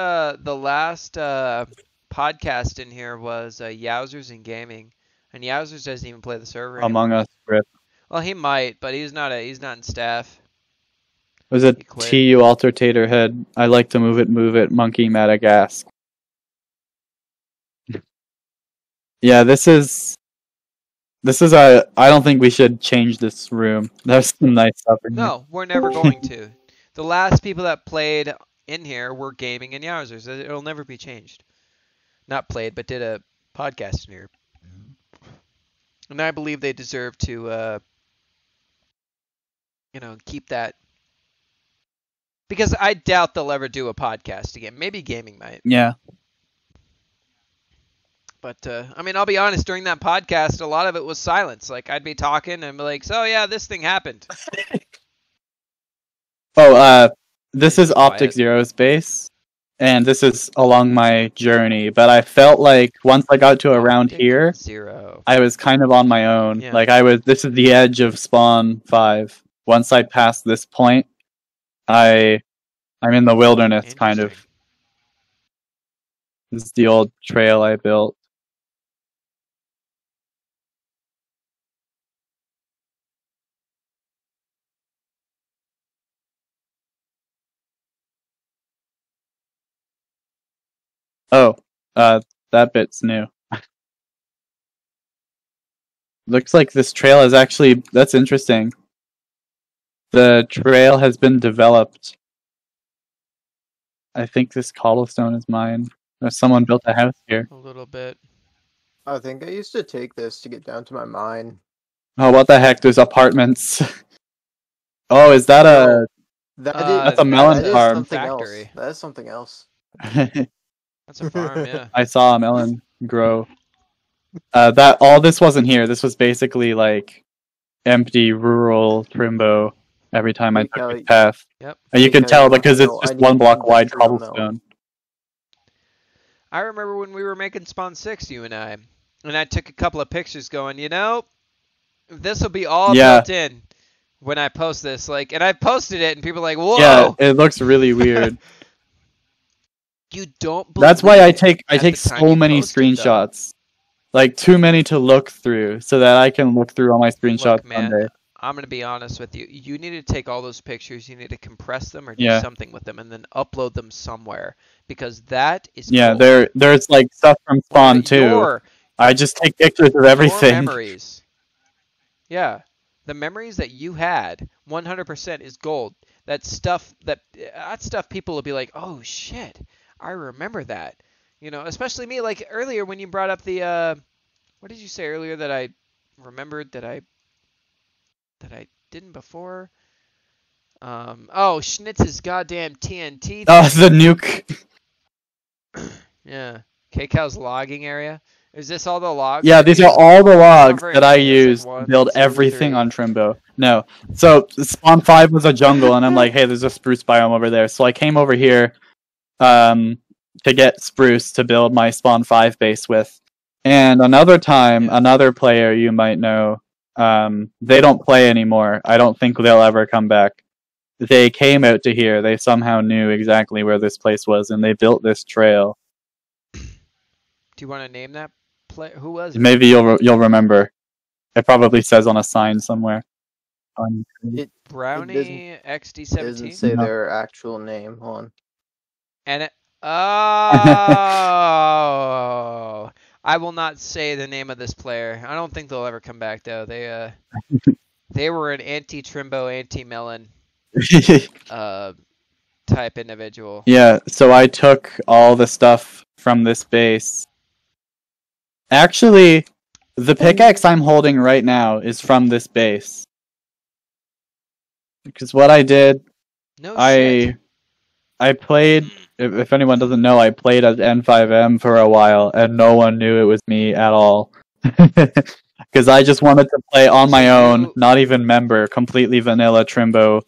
podcast in here was Yowzers and Gaming, and Yowzers doesn't even play the server anymore. Among Us script. Well, he might, but he's not in staff. Was it TU Altertator Head? I like to move it, Monkey Madagascar. Yeah, this is I don't think we should change this room. There's some nice stuff in here. No, we're never going to. The last people that played in here were Gaming and Yowzers. It'll never be changed. Not played, but did a podcast in here. And I believe they deserve to, keep that. Because I doubt they'll ever do a podcast again. Maybe Gaming might. Yeah. But, I'll be honest, during that podcast, a lot of it was silence. Like, I'd be talking and be like, so, yeah, this thing happened. This is Optic Zero's base, and this is along my journey, but I felt like once I got to around here, I was kind of on my own. Yeah. Like, this is the edge of Spawn 5. Once I pass this point, I'm in the wilderness, kind of. This is the old trail I built. Oh, that bit's new. Looks like this trail is actually, that's interesting. The trail has been developed. I think this cobblestone is mine. Or someone built a house here. A little bit. I think I used to take this to get down to my mine. Oh, what the heck? There's apartments. Oh, is that that's a melon farm. Factory. That is something else. That's a farm, yeah. I saw a melon grow. All this wasn't here. This was basically like empty rural Trimbo every time I took this path. Yep. And you can tell because it's just 1 block wide cobblestone. I remember when we were making Spawn 6, you and I took a couple of pictures going, this will be all built in when I post this. Like, and I posted it and people are like, whoa! Yeah, it looks really weird. You don't believe That's why I take so many screenshots. Like, too many to look through, so that I can look through all my screenshots Monday. I'm going to be honest with you. You need to take all those pictures, you need to compress them or do something with them, and then upload them somewhere. Because that is cool. There's like stuff from Spawn too. I just take pictures of everything. Your memories. Yeah. The memories that you had, 100% is gold. That's stuff people will be like, oh shit, I remember that. Especially me, like earlier when you brought up the, what did you say earlier that I remembered that I didn't before? Schnitz's goddamn TNT. Oh, the nuke. Yeah. Kaycaul's logging area. Is this all the logs? Yeah, these are all the logs that I use to build everything on Trimbo. No. So spawn 5 was a jungle, and I'm like, hey, there's a spruce biome over there. So I came over here to get spruce to build my spawn 5 base with. And another time, another player you might know, they don't play anymore. I don't think they'll ever come back. They came out to here. They somehow knew exactly where this place was, and they built this trail. Do you want to name that player? Who was it? Maybe you'll remember. It probably says on a sign somewhere. Brownie XD17. It doesn't say their actual name on. And it, oh, I will not say the name of this player. I don't think they'll ever come back though. They were an anti-Trimbo, anti-Melon type individual. Yeah, so I took all the stuff from this base. Actually, the pickaxe I'm holding right now is from this base. Because what I did, I played, if anyone doesn't know, I played as N5M for a while, and no one knew it was me at all. Because I just wanted to play on my own, not even member, completely vanilla Trimbo.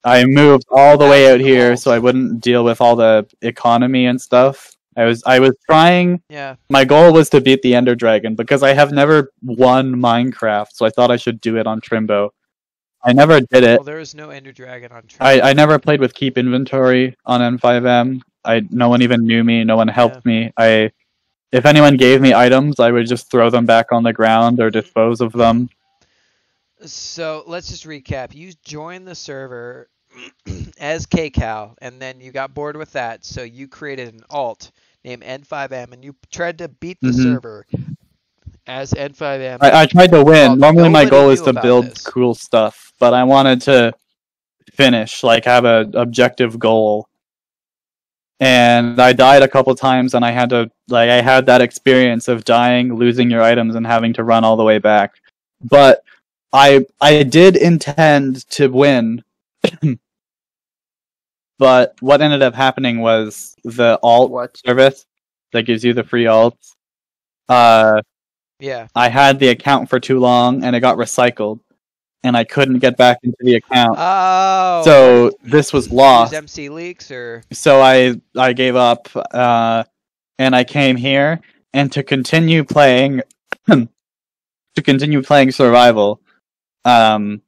I moved all the way out here so I wouldn't deal with all the economy and stuff. I was trying. Yeah. My goal was to beat the Ender Dragon because I have never won Minecraft, so I thought I should do it on Trimbo. I never did it. Well, there is no Ender Dragon on Trimbo. I never played with Keep Inventory on N5M. No one even knew me. No one helped me. If anyone gave me items, I would just throw them back on the ground or dispose of them. So let's just recap. You joined the server as Kaycaul, and then you got bored with that, so you created an alt named N5M, and you tried to beat the server as N5M. I tried to win. Normally my goal is to build cool stuff, but I wanted to finish, like have an objective goal. And I died a couple times, and I had that experience of dying, losing your items, and having to run all the way back. But I did intend to win. But what ended up happening was the alt service that gives you the free alts. Yeah. I had the account for too long, and it got recycled, and I couldn't get back into the account. Oh. So this was lost. MC leaks or. So I gave up, and I came here, and to continue playing, survival, I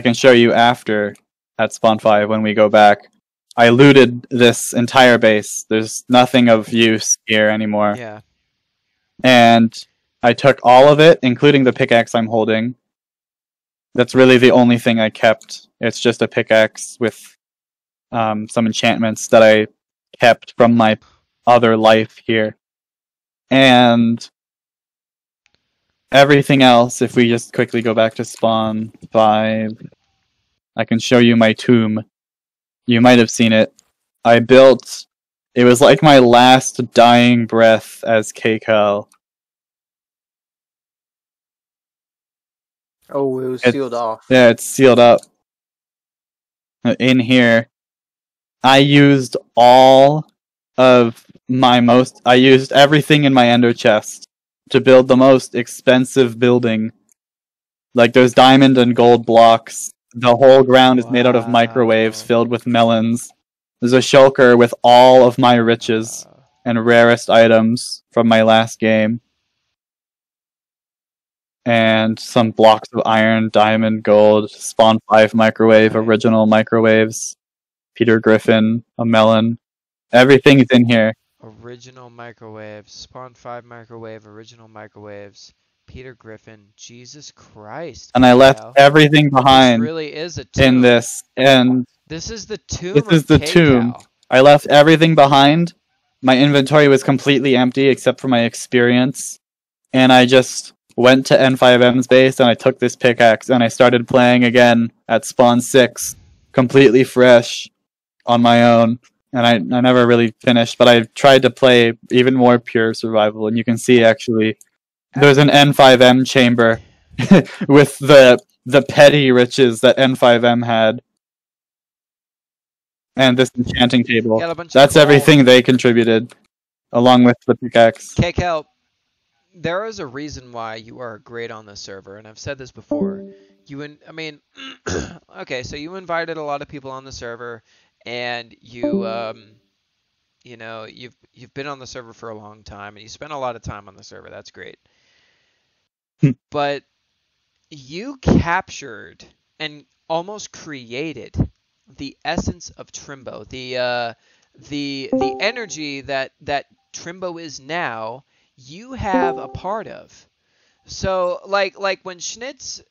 can show you after at Spawn 5 when we go back. I looted this entire base. There's nothing of use here anymore. Yeah. And I took all of it, including the pickaxe I'm holding. That's really the only thing I kept. It's just a pickaxe with some enchantments that I kept from my other life here. And everything else, if we just quickly go back to Spawn 5, I can show you my tomb. You might have seen it. It was like my last dying breath as Kaycaul. Oh, it was sealed off. Yeah, it's sealed up. In here, I used I used everything in my ender chest to build the most expensive building. Like, there's diamond and gold blocks. The whole ground is made out of microwaves filled with melons. There's a shulker with all of my riches and rarest items from my last game. And some blocks of iron, diamond, gold, Spawn 5 microwave, original microwaves, Peter Griffin, a melon. Everything's in here. Original microwaves, Spawn 5 microwave, original microwaves, Peter Griffin, Jesus Christ. And I left everything behind. This really is a tomb. In this. And this is the tomb. This is the tomb. I left everything behind. My inventory was completely empty except for my experience. And I just went to N5M's base and I took this pickaxe and I started playing again at Spawn 6, completely fresh on my own. And I never really finished, but I tried to play even more pure survival. And you can see actually there's an N5M chamber with the petty riches that N5M had. And this enchanting table. That's everything they contributed, along with the pickaxe. Kaycaul, there is a reason why you are great on the server, and I've said this before. I mean, okay, so you invited a lot of people on the server, and you've been on the server for a long time, and you spent a lot of time on the server. That's great. But you captured and almost created the essence of Trimbo, the energy that Trimbo is now. You have a part of. So like when Schnitz,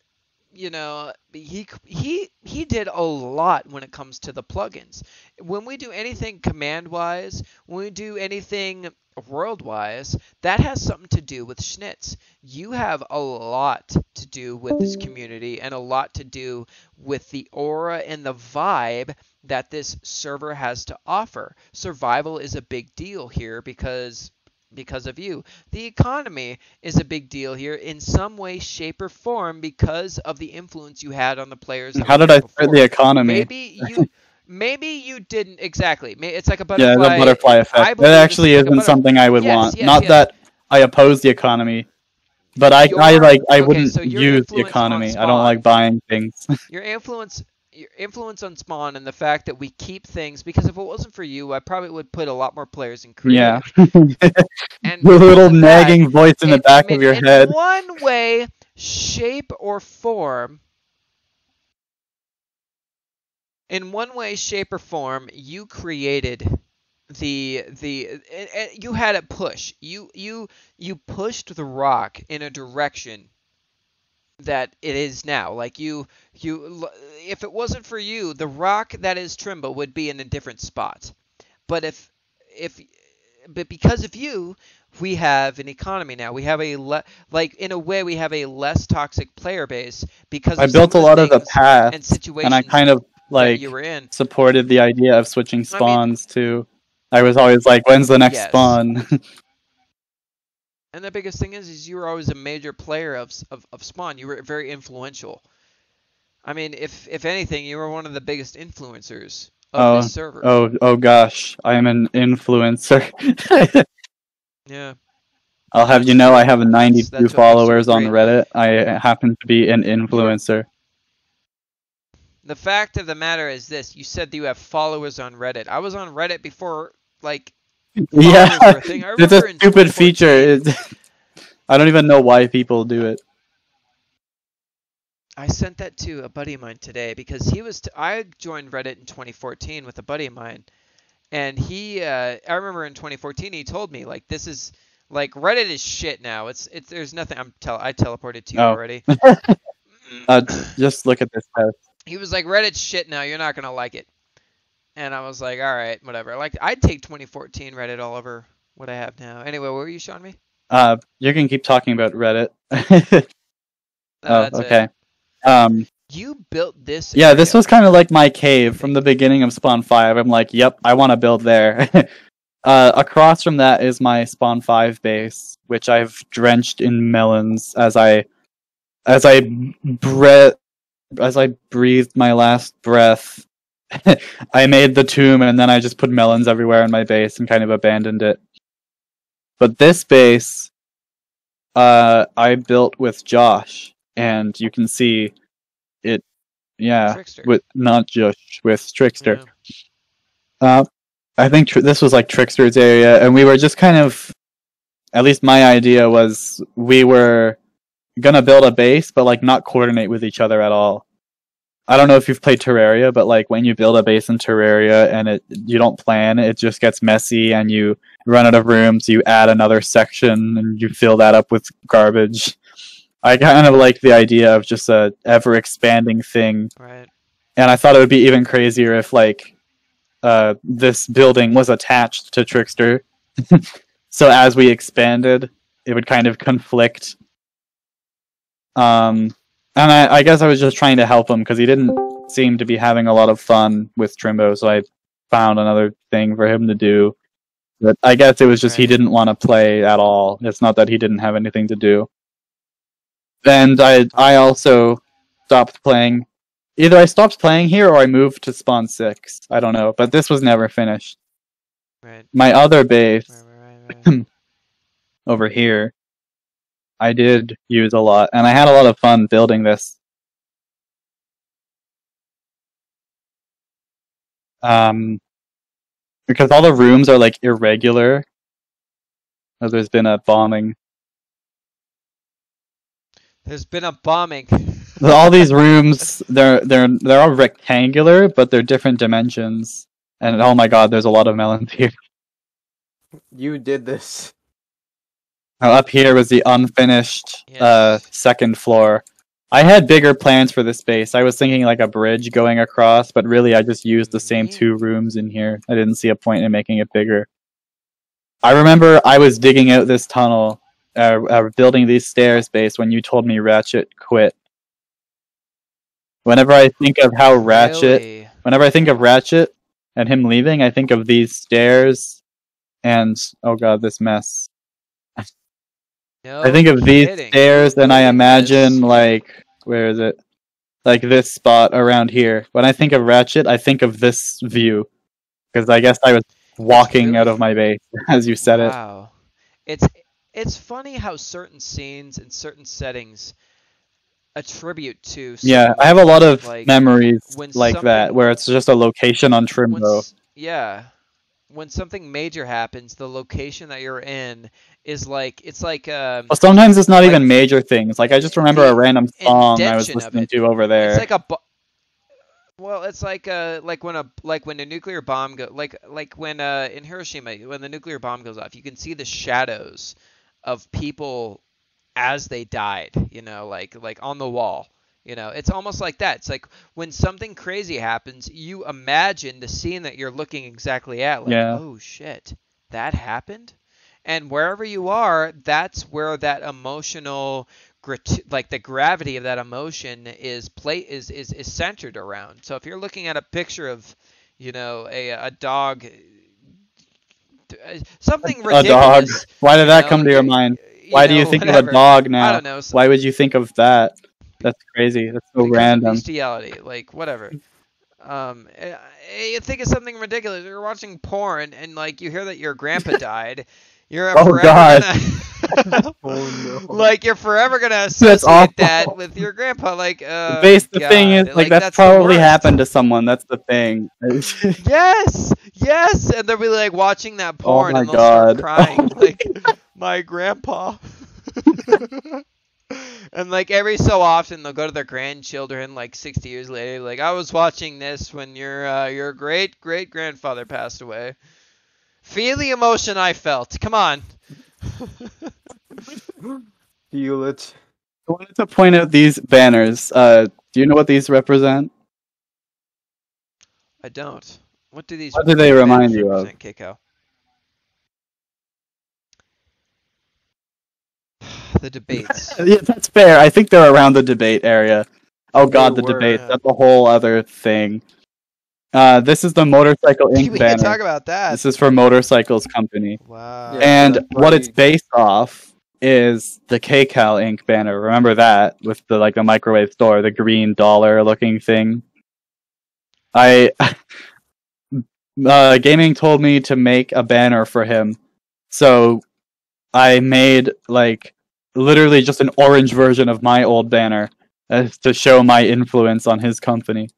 he did a lot when it comes to the plugins. When we do anything command wise, when we do anything world wise, that has something to do with Schnitz. You have a lot to do with this community and a lot to do with the aura and the vibe that this server has to offer. Survival is a big deal here because of you. The economy is a big deal here in some way, shape, or form because of the influence you had on the players. How did I start the economy? Maybe you didn't exactly. It's like a butterfly. Yeah, the butterfly effect. That actually isn't something I would want. Not that I oppose the economy, but I wouldn't use the economy. I don't like buying things. Your influence on Spawn and the fact that we keep things, because if it wasn't for you, I probably would put a lot more players in creative. Yeah. And the little nagging voice in the back of your head. In one way, shape, or form, you created you had it push. You pushed the rock in a direction that it is now. Like if it wasn't for you, the rock that is Trimbo would be in a different spot. But but because of you, we have an economy now. We have in a way we have a less toxic player base because I built a lot of the paths and situations, and I kind of you were in. Supported the idea of switching spawns too. I was always like, when's the next spawn? And the biggest thing is you were always a major player of Spawn. You were very influential. I mean, if anything, you were one of the biggest influencers of this server. Oh gosh, I am an influencer. Yeah. I'll have you know I have 92 followers on Reddit. I happen to be an influencer. The fact of the matter is this: you said that you have followers on Reddit. I was on Reddit before, like. Yeah, it's a stupid feature. I don't even know why people do it. I sent that to a buddy of mine today because I joined Reddit in 2014 with a buddy of mine, and I remember in 2014 he told me like this is like Reddit is shit now. There's nothing. I teleported to you already. Just look at this test. He was like, Reddit's shit now. You're not gonna like it. And I was like, all right, whatever. Like, I'd take 2014 Reddit all over what I have now. Anyway, what were you showing me? You can keep talking about Reddit. Okay. You built this. Yeah, this was kind of like my cave from the beginning of Spawn 5. I'm like, yep, I want to build there. Across from that is my Spawn 5 base, which I've drenched in melons as I breathed my last breath. I made the tomb and then I just put melons everywhere in my base and kind of abandoned it. But this base, I built with Josh, and you can see it. Yeah, Trickster. Not Josh, with Trickster. Yeah. I think this was like Trickster's area, and we were just kind of. At least my idea was we were gonna build a base, but like not coordinate with each other at all. I don't know if you've played Terraria, but like when you build a base in Terraria and you don't plan, it just gets messy and you run out of rooms, you add another section and you fill that up with garbage. I kind of like the idea of just a ever expanding thing. Right. And I thought it would be even crazier if like this building was attached to Trickster. So as we expanded, it would kind of conflict. And I guess I was just trying to help him because he didn't seem to be having a lot of fun with Trimbo, so I found another thing for him to do. But I guess it was just he didn't want to play at all. It's not that he didn't have anything to do. And I also stopped playing. Either I stopped playing here or I moved to Spawn 6. I don't know, but this was never finished. Right. My other base over here I did use a lot, and I had a lot of fun building this. Because all the rooms are like irregular. There's been a bombing. There's been a bombing. All these rooms, they're all rectangular, but they're different dimensions. And oh my god, there's a lot of melons here. You did this. Now up here was the unfinished Yes. second floor. I had bigger plans for this space. I was thinking like a bridge going across, but really I just used the same 2 rooms in here. I didn't see a point in making it bigger. I remember I was digging out this tunnel, building these stairs base when you told me Ratchet quit. Whenever I think of how Ratchet, whenever I think of Ratchet and him leaving, I think of these stairs and oh god, this mess. No I think of these kidding. stairs and I imagine like, where is it? Like this spot around here. When I think of Ratchet, I think of this view. Because I guess I was walking out of my base as you said it. Wow. It's funny how certain scenes and certain settings attribute to Yeah, I have a lot of like, memories like that, where it's just a location on Trimbo. When something major happens, the location that you're in is like, it's like Well, sometimes it's not even major things. Like I just remember a random song I was listening to over there. It's like well, it's like when a nuclear bomb like when in Hiroshima, when the nuclear bomb goes off, you can see the shadows of people as they died, you know, like on the wall. You know, it's almost like that. It's like when something crazy happens, you imagine the scene that you're looking exactly at. Like, oh shit, that happened? And wherever you are, that's where that emotional, like the gravity of that emotion is centered around. So if you're looking at a picture of, you know, a dog, something ridiculous. A dog. Why did that come to your mind? Why do you think of a dog now? I don't know. Why would you think of that? That's crazy. That's so random. Bestiality, like whatever. You think of something ridiculous. You're watching porn and like you hear that your grandpa died. You're God. Oh no. Like you're forever gonna associate that with your grandpa. Like the thing is, like that's probably happened to someone. That's the thing. yes, and they'll be like watching that porn and they'll start crying, like my grandpa. And like every so often they'll go to their grandchildren like 60 years later, like I was watching this when your great grandfather passed away. Feel the emotion I felt. Come on. Feel it. I wanted to point out these banners. Do you know what these represent? I don't. What do these? What do they remind you of? Kaycaul? The debates. Yeah, that's fair. I think they're around the debate area. Oh god, the debates. That's a whole other thing. This is the Motorcycle Inc. We banner. can talk about that. This is for Motorcycles Company. Wow. And what it's based off is the Kaycaul Inc. banner. Remember that with the the microwave store, the green dollar looking thing. Gaming told me to make a banner for him, so I made literally just an orange version of my old banner to show my influence on his company.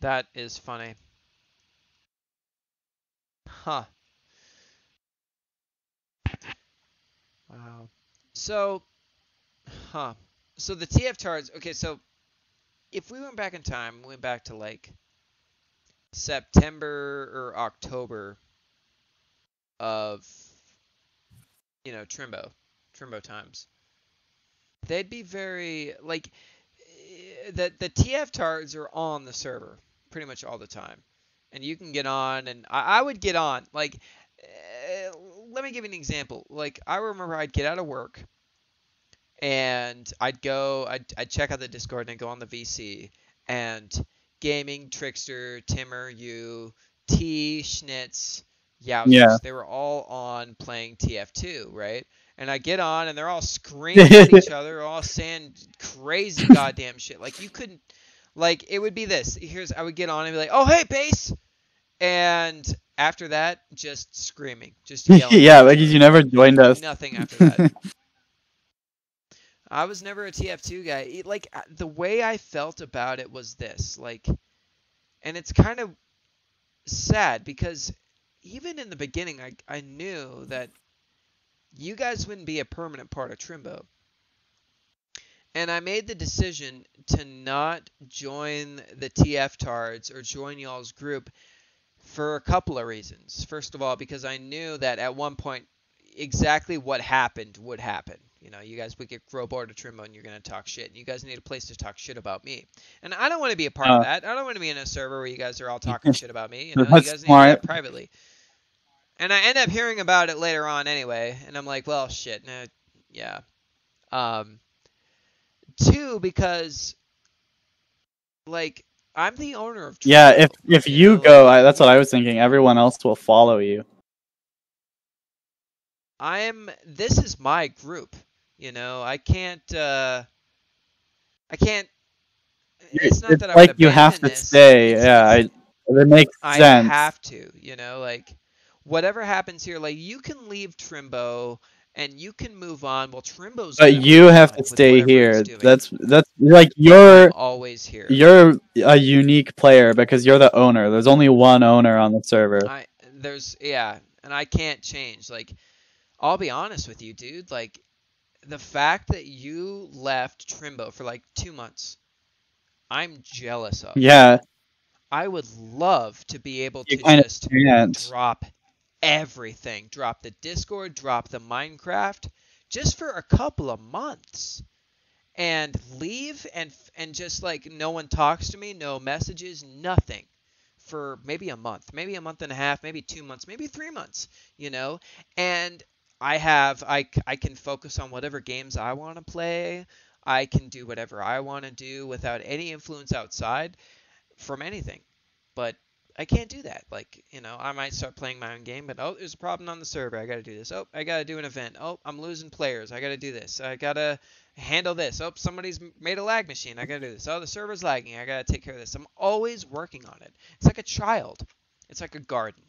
That is funny. Huh. Wow. So, So the TF-TARDs, okay, so if we went back in time, we went back to September or October of, Trimbo times, they'd be very, the TF-TARDs are on the server pretty much all the time. And you can get on, and I would get on. Let me give you an example. I remember I'd get out of work, and I'd check out the Discord, and I'd go on the VC, and Gaming, Trickster, Timmer, you, T, Schnitz, Yowzers, they were all on playing TF2, right? And I get on, and they're all screaming at each other, all saying crazy goddamn shit. You couldn't, it would be this. I would get on and be like, oh, hey, base! And After that, just screaming, just yelling. Yeah, like you never joined us. Nothing after that. I was never a TF2 guy. Like the way I felt about it was this, like, and it's kind of sad because even in the beginning, I knew that you guys wouldn't be a permanent part of Trimbo. And I made the decision to not join the TF Tards or join y'all's group for a couple of reasons. First of all, because I knew that at one point exactly what happened would happen. You know, you guys would get grow bored of Trimbo and you're going to talk shit. And you guys need a place to talk shit about me. And I don't want to be a part of that. I don't want to be in a server where you guys are all talking shit about me. You know, you guys need to do that privately. And I end up hearing about it later on anyway. And I'm like, well, shit. Nah, yeah. Two, because, like, I'm the owner of Trimbo. Yeah, if you go, that's what I was thinking. Everyone else will follow you. This is my group, you know. I can't. It's not that I would abandon this. Like you have to stay. Yeah, it makes sense. I have to, you know, like whatever happens here, like you can leave Trimbo and you can move on. Well, Trimbo's. But you have to stay here. That's like you're always here. You're a unique player because you're the owner. There's only one owner on the server. And I can't change. Like, I'll be honest with you, dude. Like, the fact that you left Trimbo for like 2 months, I'm jealous of. Yeah. I would love to be able to just drop everything. Drop the Discord, drop the Minecraft, just for a couple of months. And leave and just like no one talks to me, no messages, nothing. For maybe a month and a half, maybe 2 months, maybe 3 months, you know? And I can focus on whatever games I want to play. I can do whatever I want to do without any influence outside from anything. But I can't do that. Like, you know, I might start playing my own game, but oh, there's a problem on the server. I got to do this. Oh, I got to do an event. Oh, I'm losing players. I got to do this. I got to handle this. Oh, somebody's made a lag machine. I got to do this. Oh, the server's lagging. I got to take care of this. I'm always working on it. It's like a child. It's like a garden.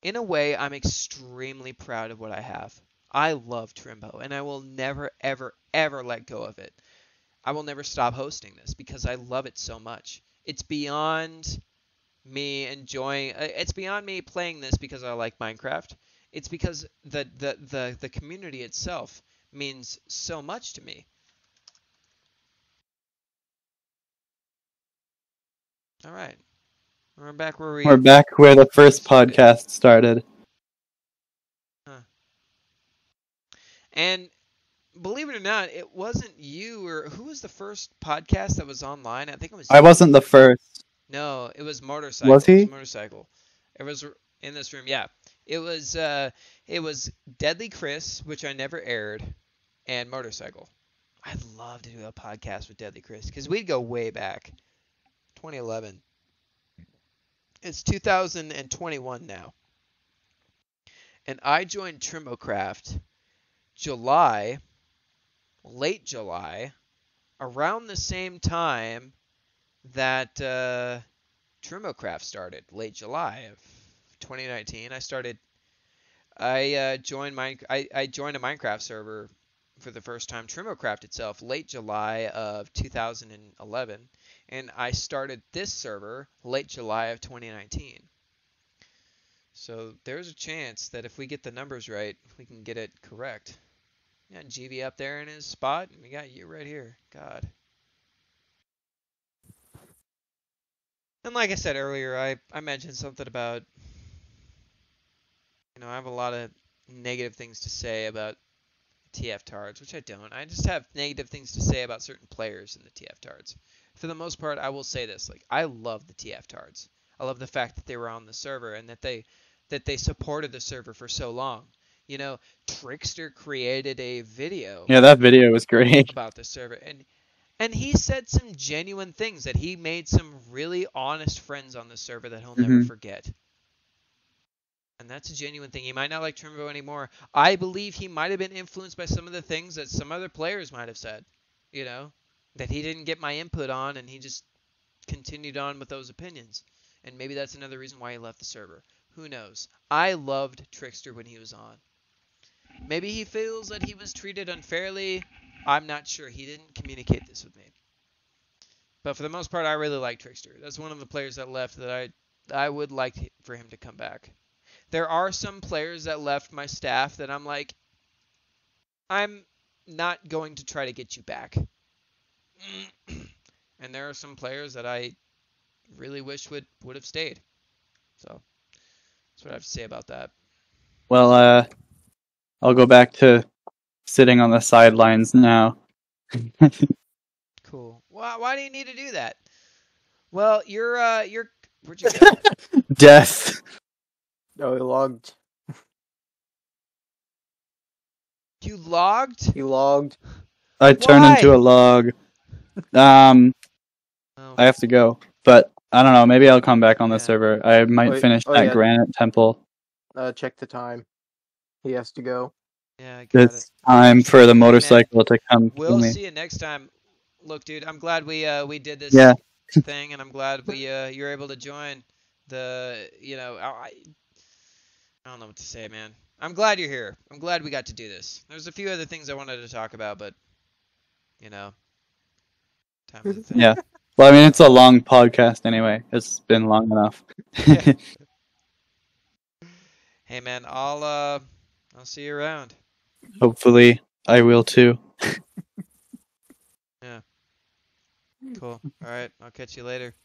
In a way, I'm extremely proud of what I have. I love Trimbo, and I will never, ever, ever let go of it. I will never stop hosting this because I love it so much. It's beyond me enjoying. It's beyond me playing this because I like Minecraft. It's because the community itself means so much to me. All right. We're back where the first podcast started. Huh. And believe it or not, it wasn't you or who was the first podcast that was online? I think it was you. I wasn't the first. No, it was Motorcycle. Was he? It was Motorcycle. It was in this room, yeah. It was Deadly Chris, which I never aired, and Motorcycle. I'd love to do a podcast with Deadly Chris because we'd go way back. 2011. It's 2021 now. And I joined Trimbocraft late July, around the same time that Trimbocraft started, late July of 2019. I joined a Minecraft server for the first time, Trimbocraft itself, late July of 2011, and I started this server late July of 2019. So there's a chance that if we get the numbers right, we can get it correct. We got GV up there in his spot, and we got you right here. God. And like I said earlier, I mentioned something about, you know, I have a lot of negative things to say about TF Tards, which I don't. I just have negative things to say about certain players in the TF Tards. For the most part, I will say this: like, I love the TF Tards. I love the fact that they were on the server and that they supported the server for so long. You know, Trickster created a video. Yeah, that video was great about the server, and he said some genuine things, that he made some really honest friends on the server that he'll never forget. And that's a genuine thing. He might not like Trimbo anymore. I believe he might have been influenced by some of the things that some other players might have said, you know, that he didn't get my input on, and he just continued on with those opinions. And maybe that's another reason why he left the server. Who knows? I loved Trickster when he was on. Maybe he feels that he was treated unfairly. I'm not sure. He didn't communicate this with me. But for the most part, I really like Trickster. That's one of the players that left that I would like for him to come back. There are some players that left my staff that I'm like, I'm not going to try to get you back. And there are some players that I really wish would have stayed. So that's what I have to say about that. Well, I'll go back to sitting on the sidelines now. Cool. Why do you need to do that? Well, you're where'd you go? Death. Oh, he logged. You logged? He logged. I turned into a log. I have to go, but I don't know. Maybe I'll come back on the server. I might finish that granite temple. Check the time. He has to go. Yeah, I got it's time for the motorcycle to come kill me. We'll see you next time. Look, dude, I'm glad we did this thing, and I'm glad you're able to join the. I don't know what to say, man. I'm glad you're here. I'm glad we got to do this. There's a few other things I wanted to talk about, but time is a thing. Yeah. Well, I mean, it's a long podcast anyway. It's been long enough. Hey, man, I'll see you around. Hopefully, I will too. Yeah. Cool. All right. I'll catch you later.